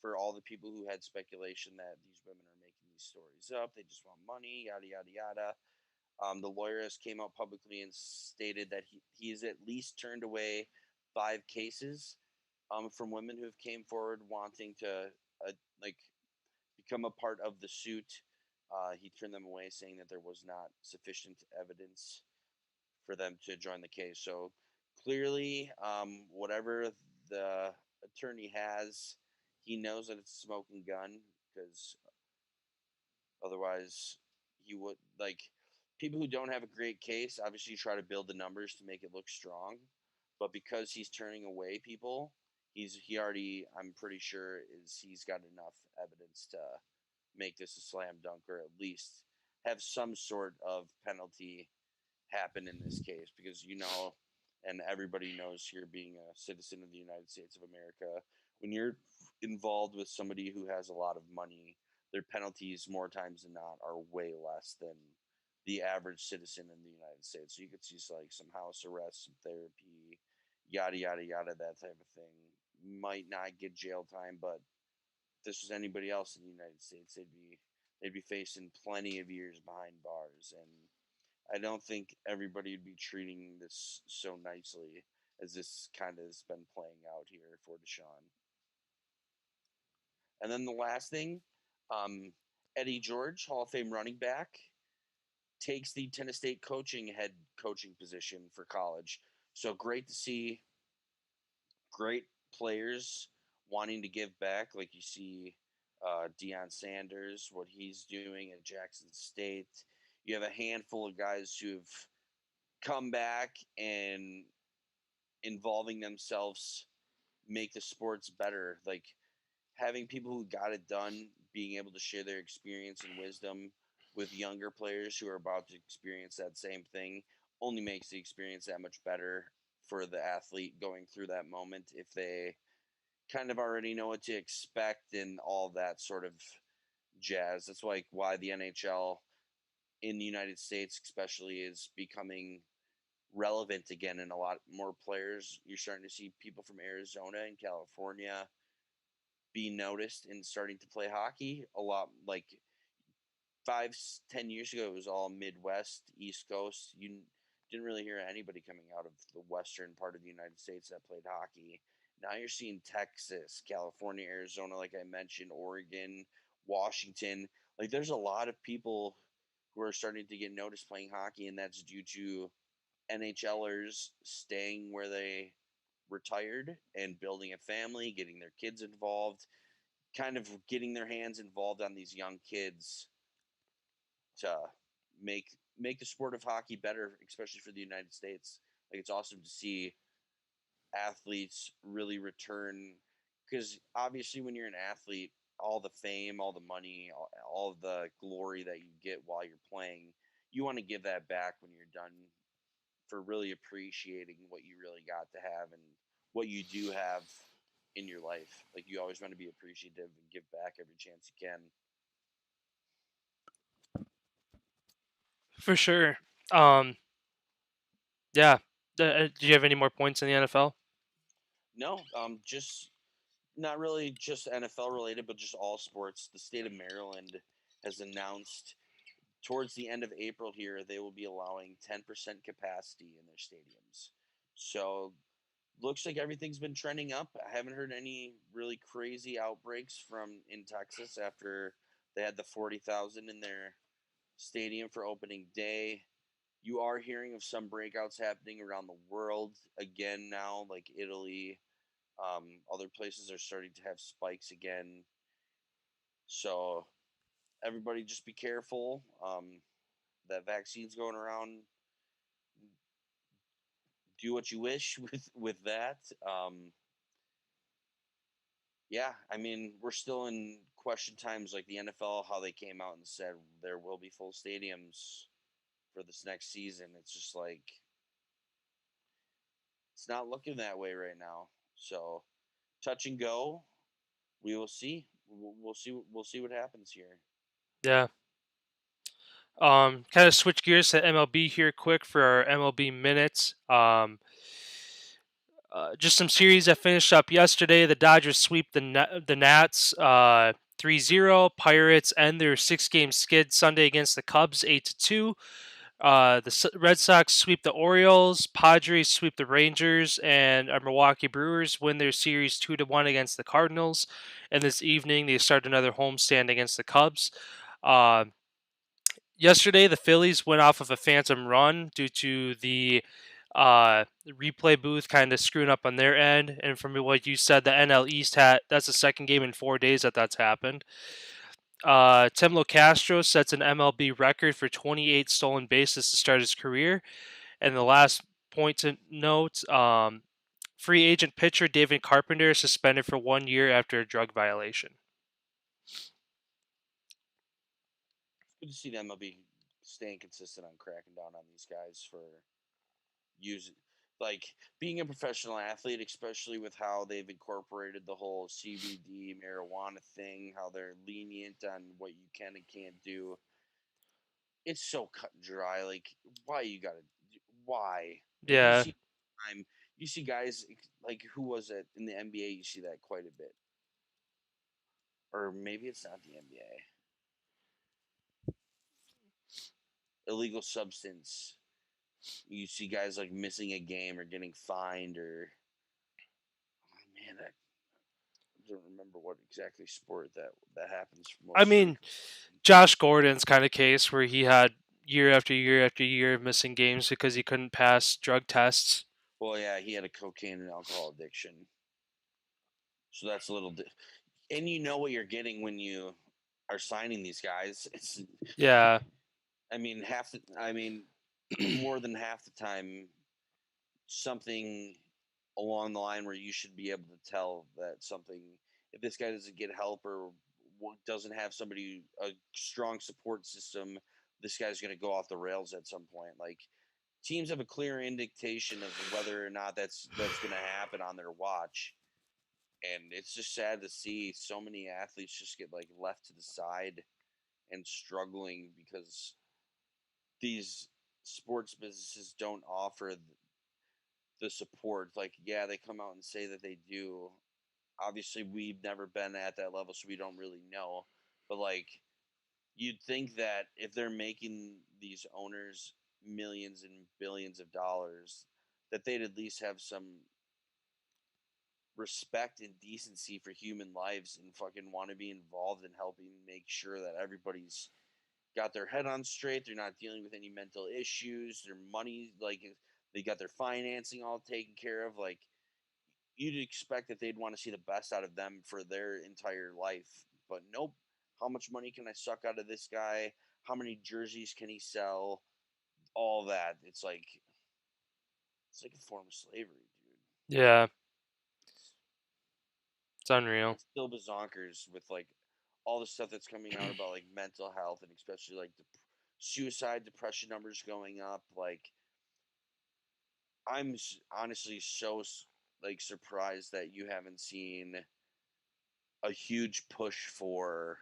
for all the people who had speculation that these women are making these stories up. They just want money, yada yada yada. The lawyer has came out publicly and stated that he has at least turned away 5 cases from women who have came forward wanting to like become a part of the suit. He turned them away, saying that there was not sufficient evidence for them to join the case. So clearly, whatever the attorney has, he knows that it's a smoking gun because otherwise he would like people who don't have a great case obviously try to build the numbers to make it look strong, but because he's turning away people, he already I'm pretty sure is he's got enough evidence to make this a slam dunk or at least have some sort of penalty happen in this case because and everybody knows here being a citizen of the United States of America, when you're involved with somebody who has a lot of money, their penalties more times than not are way less than the average citizen in the United States. So you could see like some house arrest, some therapy, yada yada yada, that type of thing. Might not get jail time, but if this was anybody else in the United States, they'd be facing plenty of years behind bars. And I don't think everybody would be treating this so nicely as this kind of has been playing out here for Deshaun. And then the last thing, Eddie George, Hall of Fame running back, takes the Tennessee State head coaching position for college. So great to see great players wanting to give back, like you see Deion Sanders, what he's doing at Jackson State. You have a handful of guys who've come back and involving themselves make the sports better. Like having people who got it done being able to share their experience and wisdom with younger players who are about to experience that same thing only makes the experience that much better for the athlete going through that moment if they kind of already know what to expect and all that sort of jazz. That's like why the NHL in the United States especially is becoming relevant again, and a lot more players. You're starting to see people from Arizona and California be noticed and starting to play hockey a lot. Like 5, 10 years ago, it was all Midwest, East Coast. You didn't really hear anybody coming out of the western part of the United States that played hockey. Now you're seeing Texas, California, Arizona, like I mentioned, Oregon, Washington. Like there's a lot of people who are starting to get noticed playing hockey, and that's due to NHLers staying where they retired and building a family, getting their kids involved, kind of getting their hands involved on these young kids to make make the sport of hockey better, especially for the United States. Like it's awesome to see athletes really return because obviously when you're an athlete, all the fame, all the money, all the glory that you get while you're playing, you want to give that back when you're done for really appreciating what you really got to have and what you do have in your life. Like you always want to be appreciative and give back every chance you can. For sure. Um, yeah. Do you have any more points in the NFL? No, just not really just NFL related, but just all sports. The state of Maryland has announced towards the end of April here they will be allowing 10% capacity in their stadiums. So looks like everything's been trending up. I haven't heard any really crazy outbreaks from in Texas after they had the 40,000 in their stadium for opening day. You are hearing of some breakouts happening around the world again now, like Italy. Other places are starting to have spikes again. So everybody just be careful. That vaccine's going around. Do what you wish with that. Yeah, I mean, we're still in question times like the NFL, how they came out and said there will be full stadiums for this next season. It's just like it's not looking that way right now. So touch and go. We will see. We'll see. We'll see what happens here. Yeah. Kind of switch gears to MLB here quick for our MLB minutes. Just some series that finished up yesterday. The Dodgers sweep the Nats 3-0. Pirates end their 6-game skid Sunday against the Cubs 8-2. The Red Sox sweep the Orioles. Padres sweep the Rangers, and our Milwaukee Brewers win their series 2-1 against the Cardinals. And this evening they start another homestand against the Cubs. Uh, Yesterday, the Phillies went off of a phantom run due to the replay booth kind of screwing up on their end. And from what you said, the NL East that's the second game in 4 days that's happened. Tim Locastro sets an MLB record for 28 stolen bases to start his career. And the last point to note, free agent pitcher David Carpenter is suspended for 1 year after a drug violation. It's good to see the MLB staying consistent on cracking down on these guys for using like being a professional athlete, especially with how they've incorporated the whole CBD marijuana thing, how they're lenient on what you can and can't do. It's so cut and dry. Like, why you gotta? Why? Like, you Yeah. see, time. You see guys like who was it in the NBA? You see that quite a bit, or maybe it's not the NBA. Illegal substance. You see guys like missing a game or getting fined, or oh man, I don't remember what exactly sport that happens I most mean, frequently. Josh Gordon's kind of case where he had year after year after year of missing games because he couldn't pass drug tests. Well, yeah, he had a cocaine and alcohol addiction, so that's a little. And you know what you're getting when you are signing these guys. It's, Yeah. I mean, I mean, more than half the time, something along the line where you should be able to tell that something, if this guy doesn't get help or doesn't have somebody, a strong support system, this guy's going to go off the rails at some point. Like teams have a clear indication of whether or not that's going to happen on their watch, and it's just sad to see so many athletes just get like left to the side and struggling because these sports businesses don't offer the support. Like, yeah, they come out and say that they do. Obviously, we've never been at that level, so we don't really know. But like, you'd think that if they're making these owners millions and billions of dollars, that they'd at least have some respect and decency for human lives and fucking want to be involved in helping make sure that everybody's got their head on straight. They're not dealing with any mental issues. Their money, like they got their financing all taken care of. Like you'd expect that they'd want to see the best out of them for their entire life. But nope. How much money can I suck out of this guy? How many jerseys can he sell? All that. It's like a form of slavery, dude. Yeah. It's, It's unreal. it's still bazonkers with like all the stuff that's coming out about like mental health and especially like the suicide, depression numbers going up. Like honestly so like surprised that you haven't seen a huge push for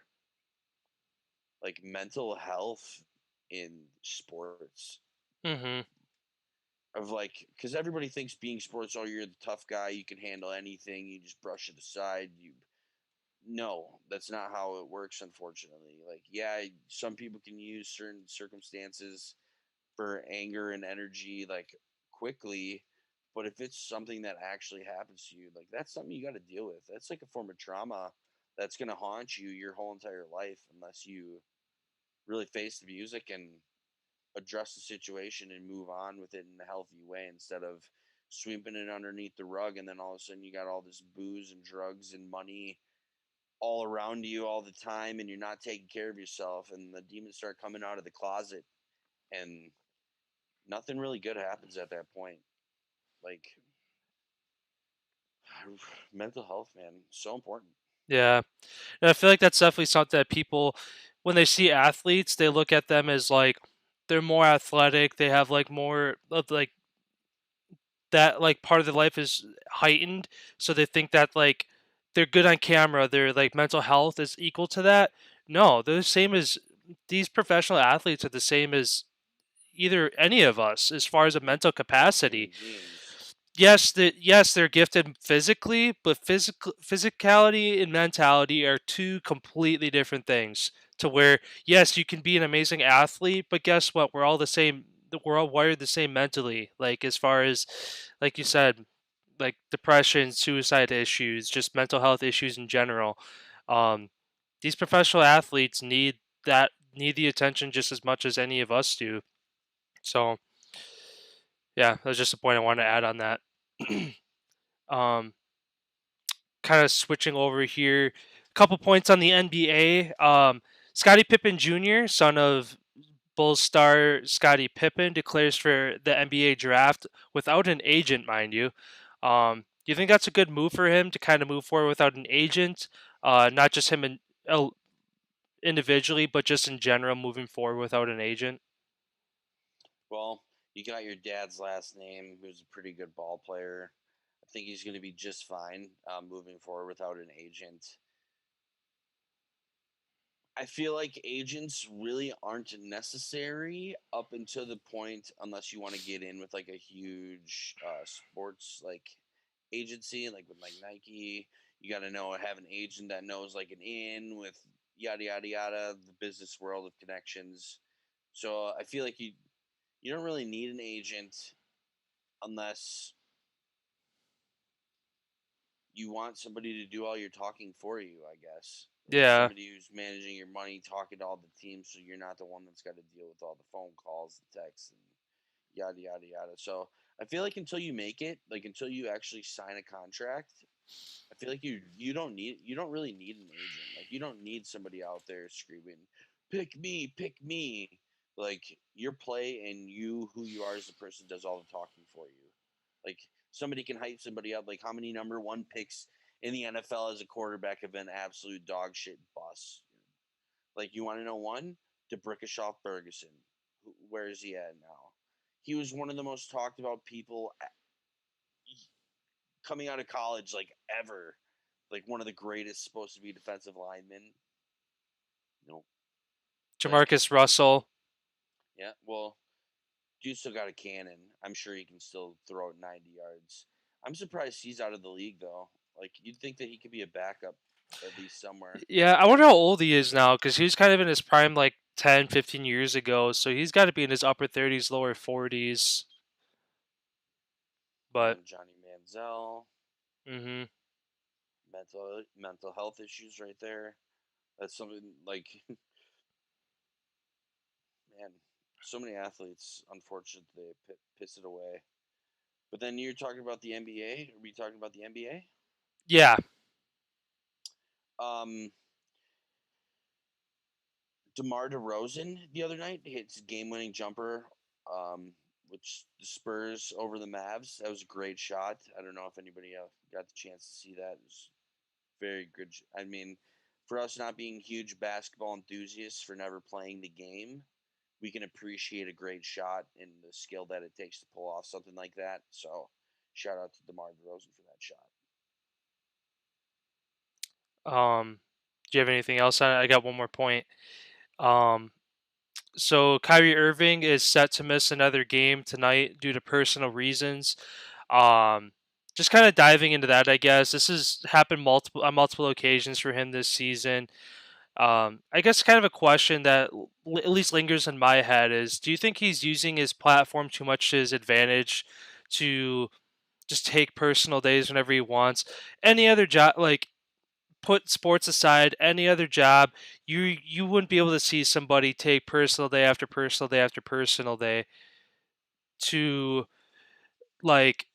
like mental health in sports Mhm. of like because everybody thinks being sports, oh, you're the tough guy, you can handle anything, you just brush it aside. You No, that's not how it works, unfortunately. Like, yeah, some people can use certain circumstances for anger and energy like quickly, but if it's something that actually happens to you, like that's something you got to deal with. That's like a form of trauma that's going to haunt you your whole entire life unless you really face the music and address the situation and move on with it in a healthy way instead of sweeping it underneath the rug and then all of a sudden you got all this booze and drugs and money all around you all the time and you're not taking care of yourself and the demons start coming out of the closet and nothing really good happens at that point. Like mental health, man, so important. Yeah. And I feel like that's definitely something that people, when they see athletes, they look at them as like they're more athletic. They have like more of like that like part of their life is heightened, so they think that like they're good on camera. Their like mental health is equal to that. No, they're the same as these professional athletes are the same as either any of us as far as a mental capacity. Human beings. Yes, they're gifted physically, but physicality and mentality are two completely different things. To where yes, you can be an amazing athlete, but guess what? We're all the same. We're all wired the same mentally. Like as far as, like you said, like depression, suicide issues, just mental health issues in general. Um, these professional athletes need the attention just as much as any of us do. So yeah, that's just a point I wanted to add on that. um, Kind of switching over here, a couple points on the NBA. Scottie Pippen Jr., son of Bulls star Scottie Pippen, declares for the NBA draft without an agent, mind you. Do you think that's a good move for him to kind of move forward without an agent? Not just him individually, but just in general, moving forward without an agent. Well, you got your dad's last name, who's a pretty good ball player. I think he's going to be just fine moving forward without an agent. I feel like agents really aren't necessary up until the point, unless you want to get in with like a huge sports like agency, like with like Nike. You got to know have an agent that knows like an in with yada yada yada, the business world of connections. So I feel like you don't really need an agent unless you want somebody to do all your talking for you, I guess. Like Yeah, somebody who's managing your money, talking to all the teams, so you're not the one that's got to deal with all the phone calls, the texts, and yada yada yada. So I feel like until you make it, like until you actually sign a contract, I feel like you don't really need an agent. Like you don't need somebody out there screaming, pick me." Like your play and you who you are as a person does all the talking for you. Like somebody can hype somebody up. Like how many number one picks in the NFL as a quarterback have been absolute dog shit busts? Like you want to know one? DeBrickashaw Ferguson. Where is he at now? He was one of the most talked about people coming out of college, like ever. Like one of the greatest supposed to be defensive linemen. Nope. Like, Jamarcus Russell. yeah, well, dude still got a cannon. I'm sure he can still throw it 90 yards. I'm surprised he's out of the league though. Like you'd think that he could be a backup at least somewhere. Yeah, I wonder how old he is now because he was kind of in his prime like 10, 15 years ago. So he's got to be in his upper 30s, lower 40s. But Johnny Manziel, hmm mental health issues right there. That's something like man, so many athletes unfortunately piss it away. But then you're talking about the NBA. Are we talking about the NBA? yeah, Um, DeMar DeRozan the other night hits a game-winning jumper, which the Spurs over the Mavs. That was a great shot. I don't know if anybody got the chance to see that. It was very good. I mean, for us not being huge basketball enthusiasts for never playing the game, we can appreciate a great shot and the skill that it takes to pull off something like that. So, shout out to DeMar DeRozan for that shot. Do you have anything else on it? I got one more point. Um, so Kyrie Irving is set to miss another game tonight due to personal reasons. Um, just kind of diving into that, I guess this has happened multiple on multiple occasions for him this season. I guess kind of a question that at least lingers in my head is: do you think he's using his platform too much to his advantage to just take personal days whenever he wants? Any other job, like put sports aside, any other job, you wouldn't be able to see somebody take personal day after personal day after personal day to like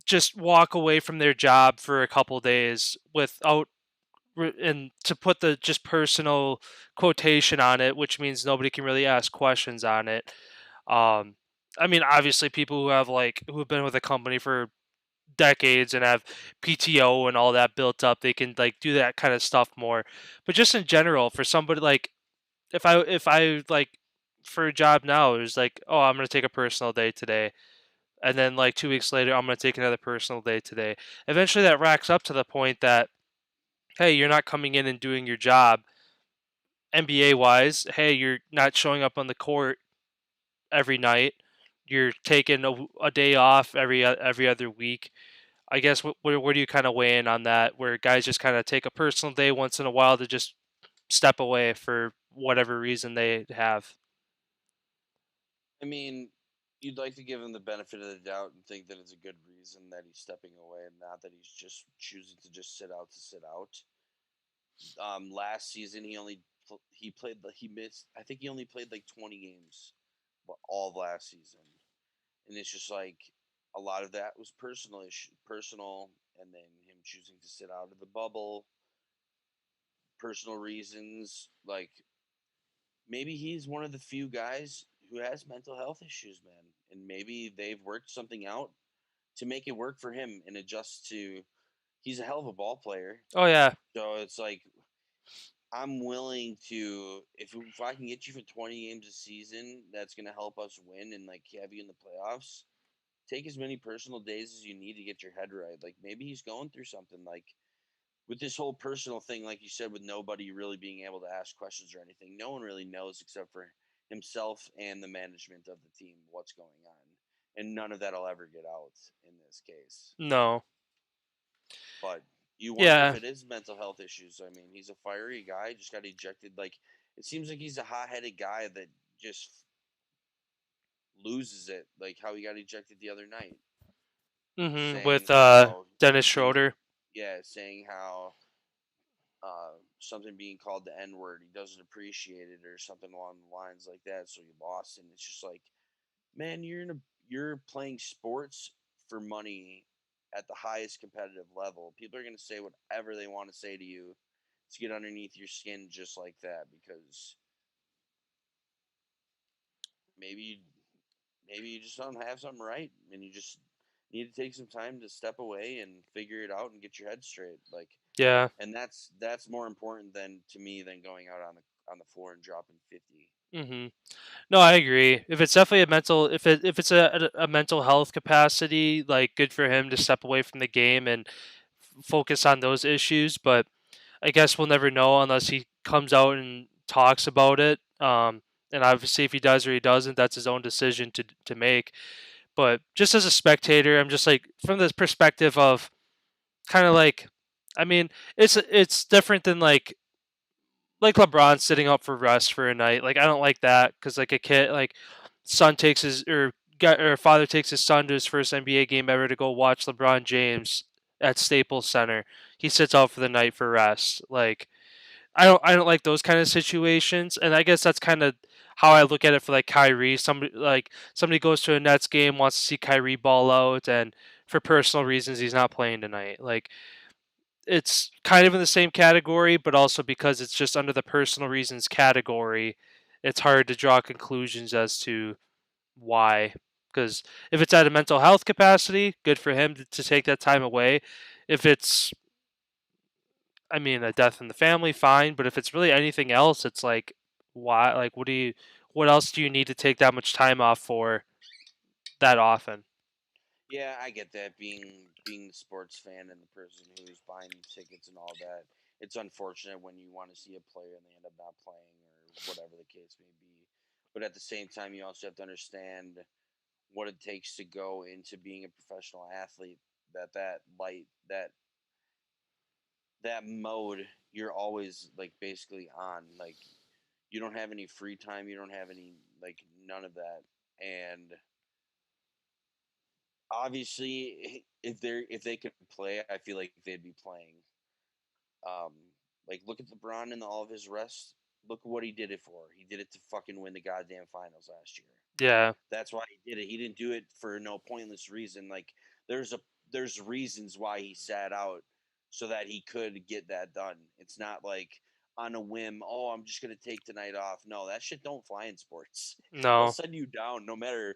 just walk away from their job for a couple days without and to put the just personal quotation on it, which means nobody can really ask questions on it. Um, I mean, obviously, people who have who have been with a company for decades and have PTO and all that built up, they can do that kind of stuff more. But just in general, for somebody if I for a job now, it was like, oh, I'm gonna take a personal day today, and then 2 weeks later, I'm gonna take another personal day today. Eventually, that racks up to the point that hey, you're not coming in and doing your job NBA wise. Hey, you're not showing up on the court every night. You're taking a day off every other week. I guess where do you kind of weigh in on that? Where guys just kind of take a personal day once in a while to just step away for whatever reason they have. I mean, you'd like to give him the benefit of the doubt and think that it's a good reason that he's stepping away and not that he's just choosing to just sit out to sit out. Last season he played he missed. I think he only played like 20 games, all of last season, and it's just like a lot of that was personal, and then him choosing to sit out of the bubble, personal reasons. Like maybe he's one of the few guys who has mental health issues, man, and maybe they've worked something out to make it work for him and adjust to. He's a hell of a ball player, Oh yeah. so it's like I'm willing to if I can get you for 20 games a season, that's gonna help us win and like have you in the playoffs. Take as many personal days as you need to get your head right. Like maybe he's going through something like with this whole personal thing, like you said, with nobody really being able to ask questions or anything. No one really knows except for himself and the management of the team what's going on. And none of that'll ever get out in this case. No. But you wonder if Yeah. it is mental health issues. I mean, he's a fiery guy, just got ejected. Like it seems like he's a hot-headed guy that just loses it, like how he got ejected the other night, saying With how Dennis things, Schroeder. yeah, saying how something being called the N word, he doesn't appreciate it or something along the lines like that. So he lost, and it's just like, man, you're playing sports for money at the highest competitive level. People are gonna say whatever they want to say to you to get underneath your skin just like that because maybe maybe you just don't have something right and you just need to take some time to step away and figure it out and get your head straight. Like Yeah. and that's more important than to me than going out on the floor and dropping 50. hmm No, I agree. If it's definitely a mental, if it's a mental health capacity, good for him to step away from the game and focus on those issues. But I guess we'll never know unless he comes out and talks about it. And obviously, if he does or he doesn't, that's his own decision to make. But just as a spectator, I'm just from this perspective of kind of I mean, it's different than LeBron sitting up for rest for a night. I don't like that because a kid son takes his or father takes his son to his first NBA game ever to go watch LeBron James at Staples Center. He sits out for the night for rest. I don't like those kind of situations, and I guess that's kind of how I look at it for Kyrie. Somebody goes to a Nets game, wants to see Kyrie ball out, and for personal reasons he's not playing tonight. It's kind of in the same category, but also because it's just under the personal reasons category, it's hard to draw conclusions as to why. Because if it's at a mental health capacity, good for him to take that time away. If it's I mean, a death in the family, fine, but if it's really anything else, it's like, why? Like, what else do you need to take that much time off for that often? Yeah, I get that. Being the sports fan and the person who's buying the tickets and all that, it's unfortunate when you want to see a player and they end up not playing or whatever the case may be. But at the same time, you also have to understand what it takes to go into being a professional athlete. That light that mode, you're always like basically on. Like you don't have any free time. You don't have any like none of that. And obviously, if they could play, I feel like they'd be playing. Um, like look at LeBron and all of his rest. Look at what he did it for. He did it to fucking win the goddamn finals last year. Yeah, That's why he did it. He didn't do it for no pointless reason. Like there's a there's reasons why he sat out so that he could get that done. It's not like on a whim, oh, I'm just gonna take tonight off. No, that shit don't fly in sports. They'll no, send you down no matter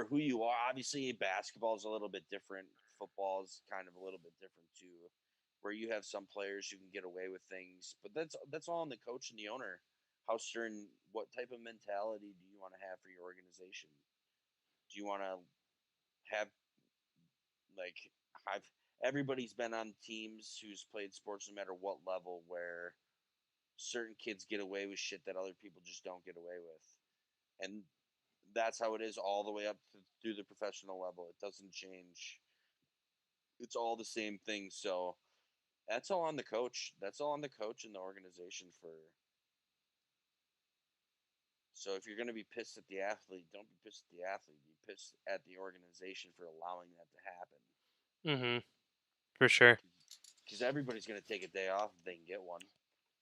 who you are. Obviously basketball is a little bit different. Football is kind of a little bit different too. Where you have some players who can get away with things. But that's all on the coach and the owner. How stern, what type of mentality do you want to have for your organization? Do you want to have like I've everybody's been on teams who's played sports no matter what level where certain kids get away with shit that other people just don't get away with. And that's how it is all the way up through the professional level. It doesn't change. It's all the same thing. So that's all on the coach. That's all on the coach and the organization for. So if you're going to be pissed at the athlete, don't be pissed at the athlete. Be pissed at the organization for allowing that to happen. mm-hmm, for sure, Because everybody's going to take a day off if they can get one.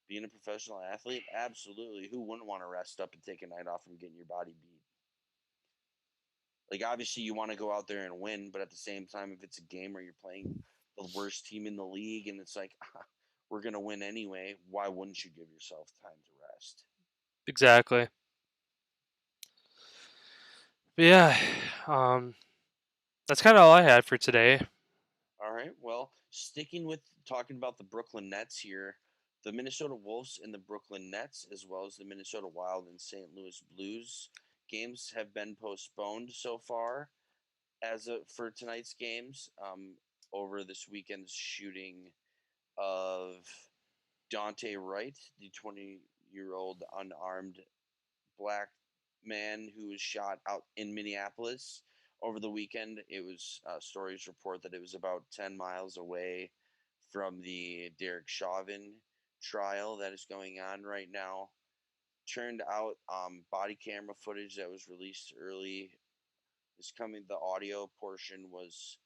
Being a professional athlete, absolutely. Who wouldn't want to rest up and take a night off from getting your body beat? Like, obviously, you want to go out there and win, but at the same time, if it's a game where you're playing the worst team in the league and it's like, we're going to win anyway, why wouldn't you give yourself time to rest? exactly. But yeah, um, that's kind of all I had for today. All right. Well, sticking with talking about the Brooklyn Nets here, the Minnesota Wolves and the Brooklyn Nets, as well as the Minnesota Wild and St. Louis Blues games have been postponed so far for tonight's games. Over this weekend's shooting of Dante Wright, the 20-year-old unarmed black man who was shot out in Minneapolis over the weekend. It was stories report that it was about 10 miles away from the Derek Chauvin trial that is going on right now. Turned out body camera footage that was released early is coming. The audio portion was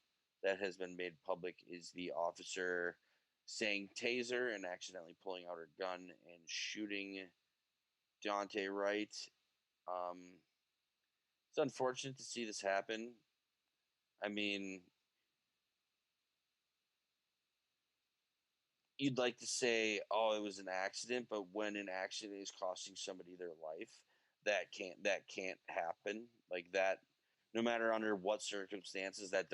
that has been made public is the officer saying taser and accidentally pulling out her gun and shooting Dante Wright. Um, it's unfortunate to see this happen. I mean, you'd like to say, "Oh, it was an accident," but when an accident is costing somebody their life, that can't happen. Like that, no matter under what circumstances, that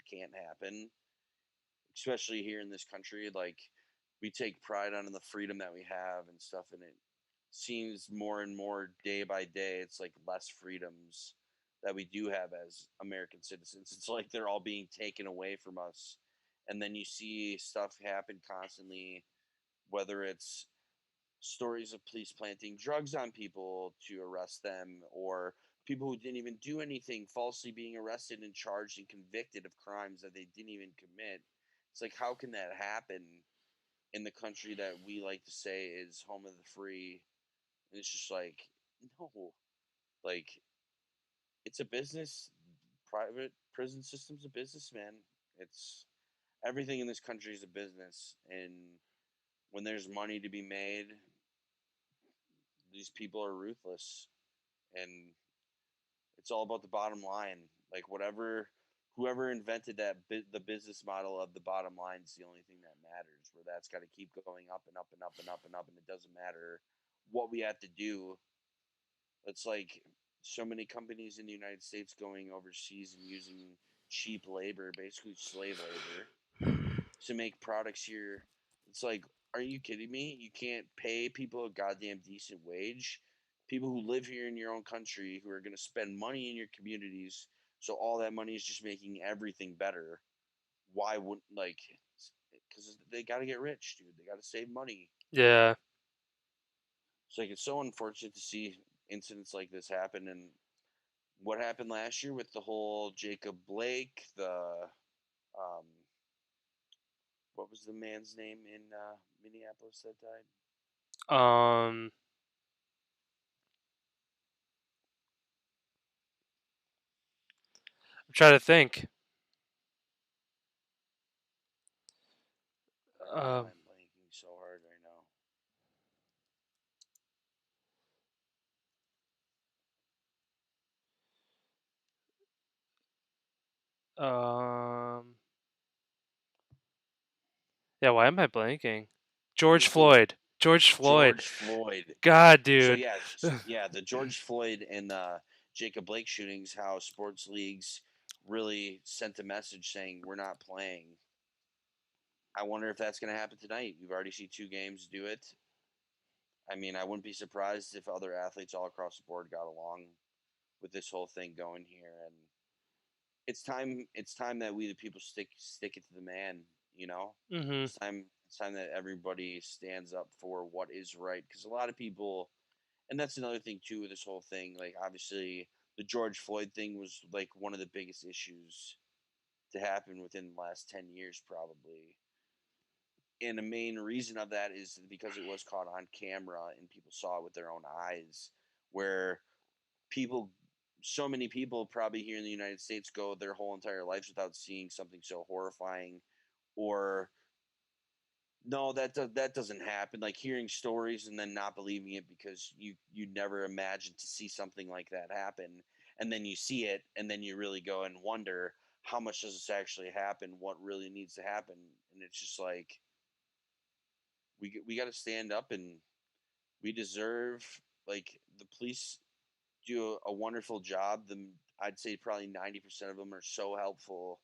can't happen. Especially here in this country, like we take pride on the freedom that we have and stuff, and it seems more and more day by day, it's like less freedoms that we do have as American citizens. It's like they're all being taken away from us. And then you see stuff happen constantly, whether it's stories of police planting drugs on people to arrest them or people who didn't even do anything falsely being arrested and charged and convicted of crimes that they didn't even commit. It's like, how can that happen in the country that we like to say is home of the free? And it's just like, no, like it's a business. Private prison system's a business, man. It's everything in this country is a business, and when there's money to be made, these people are ruthless, and it's all about the bottom line. Like whoever invented the business model of the bottom line is the only thing that matters. Where that's got to keep going up and up and up and up and up, and it doesn't matter what we have to do. It's like so many companies in the United States going overseas and using cheap labor, basically slave labor, to make products here It's like, are you kidding me? You can't pay people a goddamn decent wage. People who live here in your own country who are going to spend money in your communities. So all that money is just making everything better. Why wouldn't, like, because they got to get rich, dude. They got to save money. Yeah. It's like, it's so unfortunate to see incidents like this happen. And what happened last year with the whole Jacob Blake, um, what was the man's name in Minneapolis that died? Um, I'm trying to think. Why Um, am I blanking so hard right now? um, yeah. Why am I blanking? Me George too. Floyd. George Floyd. George Floyd. God, So dude. yeah, yeah, the George Floyd and the Jacob Blake shootings, how sports leagues really sent a message saying we're not playing. I wonder if that's going to happen tonight. We've already seen two games do it. I mean, I wouldn't be surprised if other athletes all across the board got along with this whole thing going here. And it's time. It's time that we the people stick it to the man. You know, Mhm. it's time. It's time that everybody stands up for what is right. Because a lot of people, and that's another thing too with this whole thing. Like obviously, the George Floyd thing was like one of the biggest issues to happen within the last 10 years, probably. And the main reason of that is because it was caught on camera and people saw it with their own eyes. Where people, so many people probably here in the United States go their whole entire lives without seeing something so horrifying, or no, that doesn't happen. Like hearing stories and then not believing it because you never imagined to see something like that happen, and then you see it, and then you really go and wonder how much does this actually happen? What really needs to happen? And it's just like we got to stand up, and we deserve, like, the police do a wonderful job. I'd say probably 90% of them are so helpful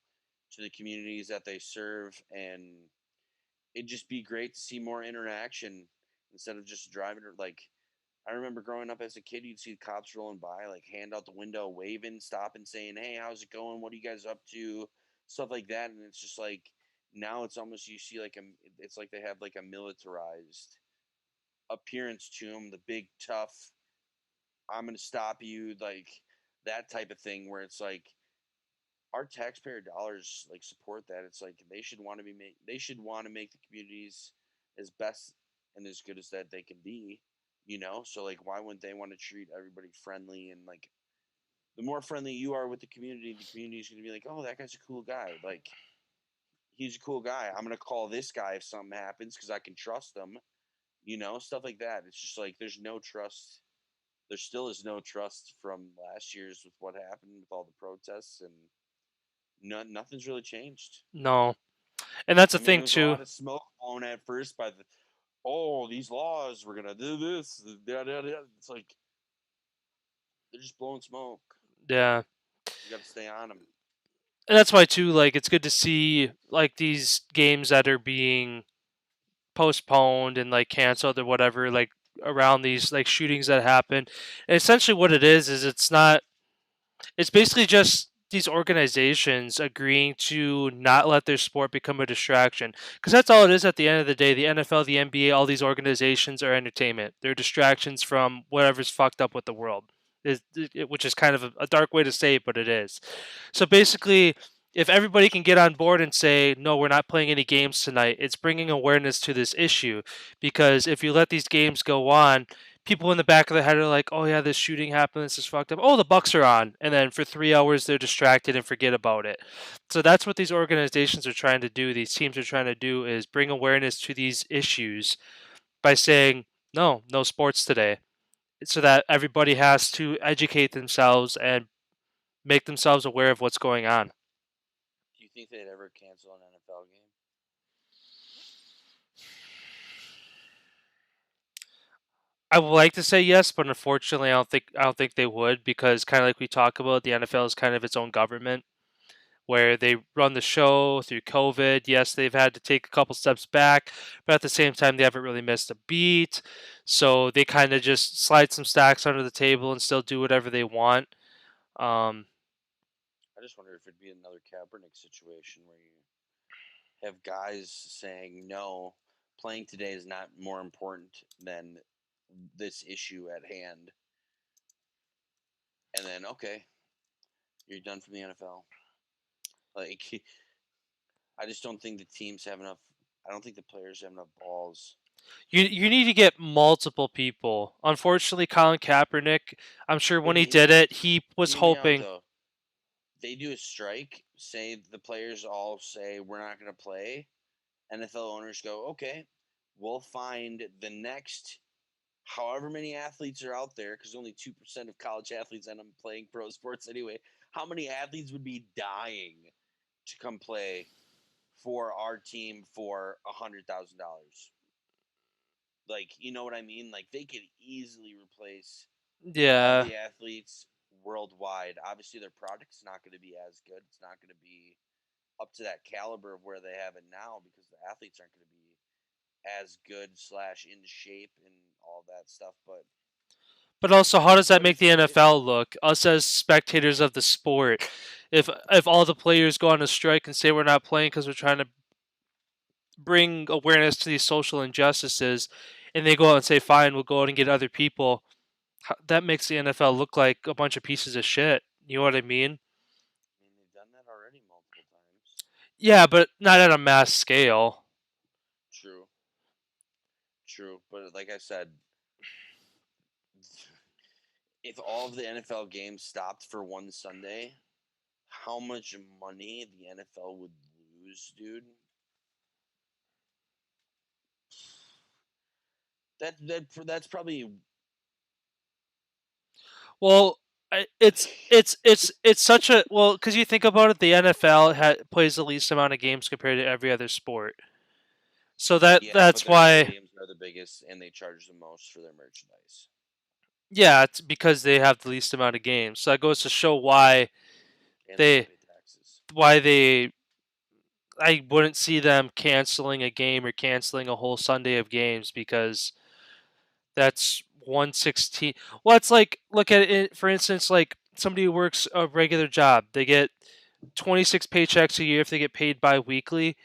to the communities that they serve, and it'd just be great to see more interaction instead of just driving. Like I remember growing up as a kid, you'd see cops rolling by, like hand out the window, waving, stopping, saying, "Hey, how's it going? What are you guys up to?" Stuff like that, and it's just like now it's almost you see like it's like they have like a militarized appearance to them, the big tough, I'm gonna stop you, like that type of thing, where it's like our taxpayer dollars like support that. It's like they should want to they should want to make the communities as best and as good as that they can be, you know? So like why wouldn't they want to treat everybody friendly, and like the more friendly you are with the community is going to be like, "Oh, that guy's a cool guy. Like he's a cool guy. I'm going to call this guy if something happens cuz I can trust him." You know, stuff like that. It's just like there's no trust. There still is no trust from last year's with what happened with all the protests, and nothing's really changed. No. And that's the I mean, thing there was a too. lot of smoke blown at first by the, oh, these laws, we're gonna do this. It's like they're just blowing smoke. Yeah. We got to stay on them. And that's why too, like, it's good to see like these games that are being postponed and like canceled or whatever, like around these like shootings that happen. And essentially what it is it's not, it's basically just these organizations agreeing to not let their sport become a distraction, because that's all it is at the end of the day. The NFL, the NBA, all these organizations are entertainment. They're distractions from whatever's fucked up with the world, which is kind of a dark way to say it, but it is. So basically, if everybody can get on board and say, no, we're not playing any games tonight, it's bringing awareness to this issue. Because if you let these games go on, people in the back of the head are like, oh yeah, this shooting happened, this is fucked up. Oh, the Bucks are on. And then for 3 hours, they're distracted and forget about it. So that's what these organizations are trying to do. These teams are trying to do is bring awareness to these issues by saying, no, no sports today. So that everybody has to educate themselves and make themselves aware of what's going on. Do you think they'd ever cancel an NFL game? I would like to say yes, but unfortunately, I don't think they would, because kind of like we talk about, the NFL is kind of its own government, where they run the show through COVID. Yes, they've had to take a couple steps back, but at the same time, they haven't really missed a beat. So they kind of just slide some stacks under the table and still do whatever they want. Um, I just wonder if it'd be another Kaepernick situation where you have guys saying no, playing today is not more important than this issue at hand, and then okay, you're done from the NFL. Like, I just don't think the teams have enough. I don't think the players have enough balls. you need to get multiple people. Unfortunately, Colin Kaepernick, I'm sure But when he did it, he was hear me out hoping. though. They do a strike, say the players all say we're not going to play. NFL owners go, okay, we'll find the next however many athletes are out there, because only 2% of college athletes end up playing pro sports anyway. How many athletes would be dying to come play for our team for $100,000? Like, you know what I mean? Like, they could easily replace all Yeah, the athletes worldwide. Obviously, their product's not going to be as good. It's not going to be up to that caliber of where they have it now, because the athletes aren't going to be as good slash in shape and all that stuff. but also, how does that But make the NFL look? Us as spectators of the sport, if all the players go on a strike and say we're not playing because we're trying to bring awareness to these social injustices, and they go out and say, "Fine, we'll go out and get other people." That makes the NFL look like a bunch of pieces of shit. You know what I mean? I mean, they've done that already multiple times. Yeah, but not at a mass scale. True, true. But like I said, if all of the NFL games stopped for one Sunday, how much money the NFL would lose, dude? That's probably Well, it's such a well because you think about it, the NFL plays the least amount of games compared to every other sport. So yeah, but that's their why, stadiums are the biggest and they charge the most for their merchandise. yeah, it's because they have the least amount of games. So that goes to show why And they don't they pay taxes. why they I wouldn't see them canceling a game or canceling a whole Sunday of games because that's 116. Well, it's like look at it for instance, like somebody who works a regular job, they get 26 paychecks a year if they get paid bi-weekly.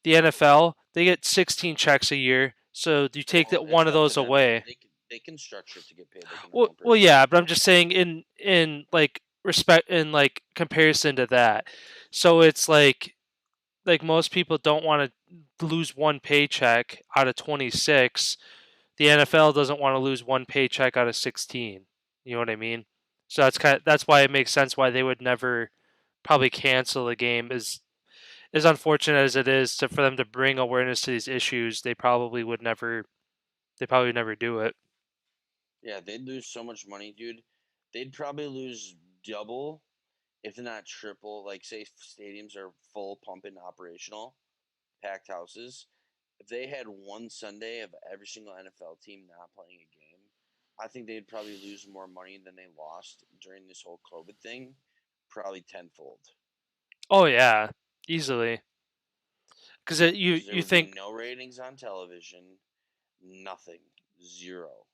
The NFL, they get 16 checks a year. So you take Well, that one it's of up to those them. away. They can structure it to get paid like a Well, normal well, person. yeah, but I'm just saying in like respect in like comparison to that. So it's like most people don't want to lose one paycheck out of 26. The NFL doesn't want to lose one paycheck out of 16. You know what I mean? So that's why it makes sense why they would never probably cancel the game. As unfortunate as it is for them to bring awareness to these issues, they probably never do it. Yeah, they'd lose so much money, dude. They'd probably lose double, if not triple. Like, say stadiums are full, pumping, operational, packed houses. If they had one Sunday of every single NFL team not playing a game, I think they'd probably lose more money than they lost during this whole COVID thing, probably tenfold. Oh yeah, easily. Because Because there you would be think no ratings on television, nothing, zero.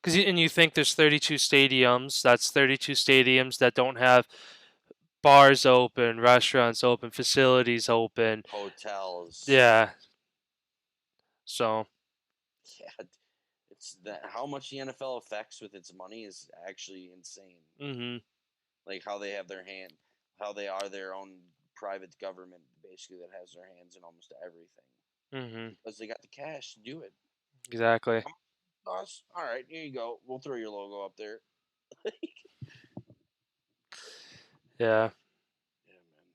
and you think there's 32 stadiums. That's 32 stadiums that don't have bars open, restaurants open, facilities open. Hotels, Yeah. So. yeah, it's that how much the NFL affects with its money is actually insane. Mhm. Like how they have their hand, how they are their own private government, basically that has their hands in almost everything Mhm. because they got the cash to do it. Exactly. How much costs? All right, here you go. We'll throw your logo up there. Yeah. Yeah, man.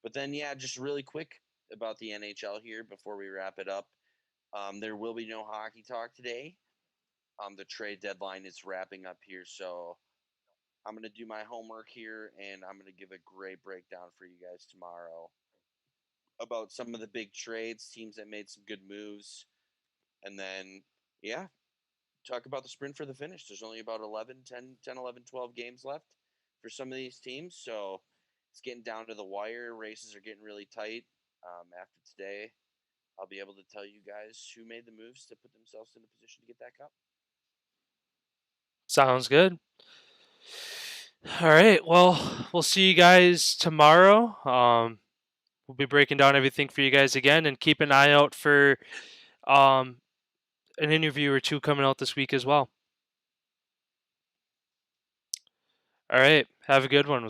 But then, yeah, just really quick about the NHL here before we wrap it up. There will be no hockey talk today. The trade deadline is wrapping up here, so I'm gonna do my homework here, and I'm gonna give a great breakdown for you guys tomorrow about some of the big trades, teams that made some good moves, and then yeah, talk about the sprint for the finish. There's only about 11, 10, 10, 11, 12 games left for some of these teams, so it's getting down to the wire. Races are getting really tight. After today, I'll be able to tell you guys who made the moves to put themselves in a position to get that cup. Sounds good. All right. Well, we'll see you guys tomorrow. We'll be breaking down everything for you guys again, and keep an eye out for um, an interview or two coming out this week as well. All right. Have a good one.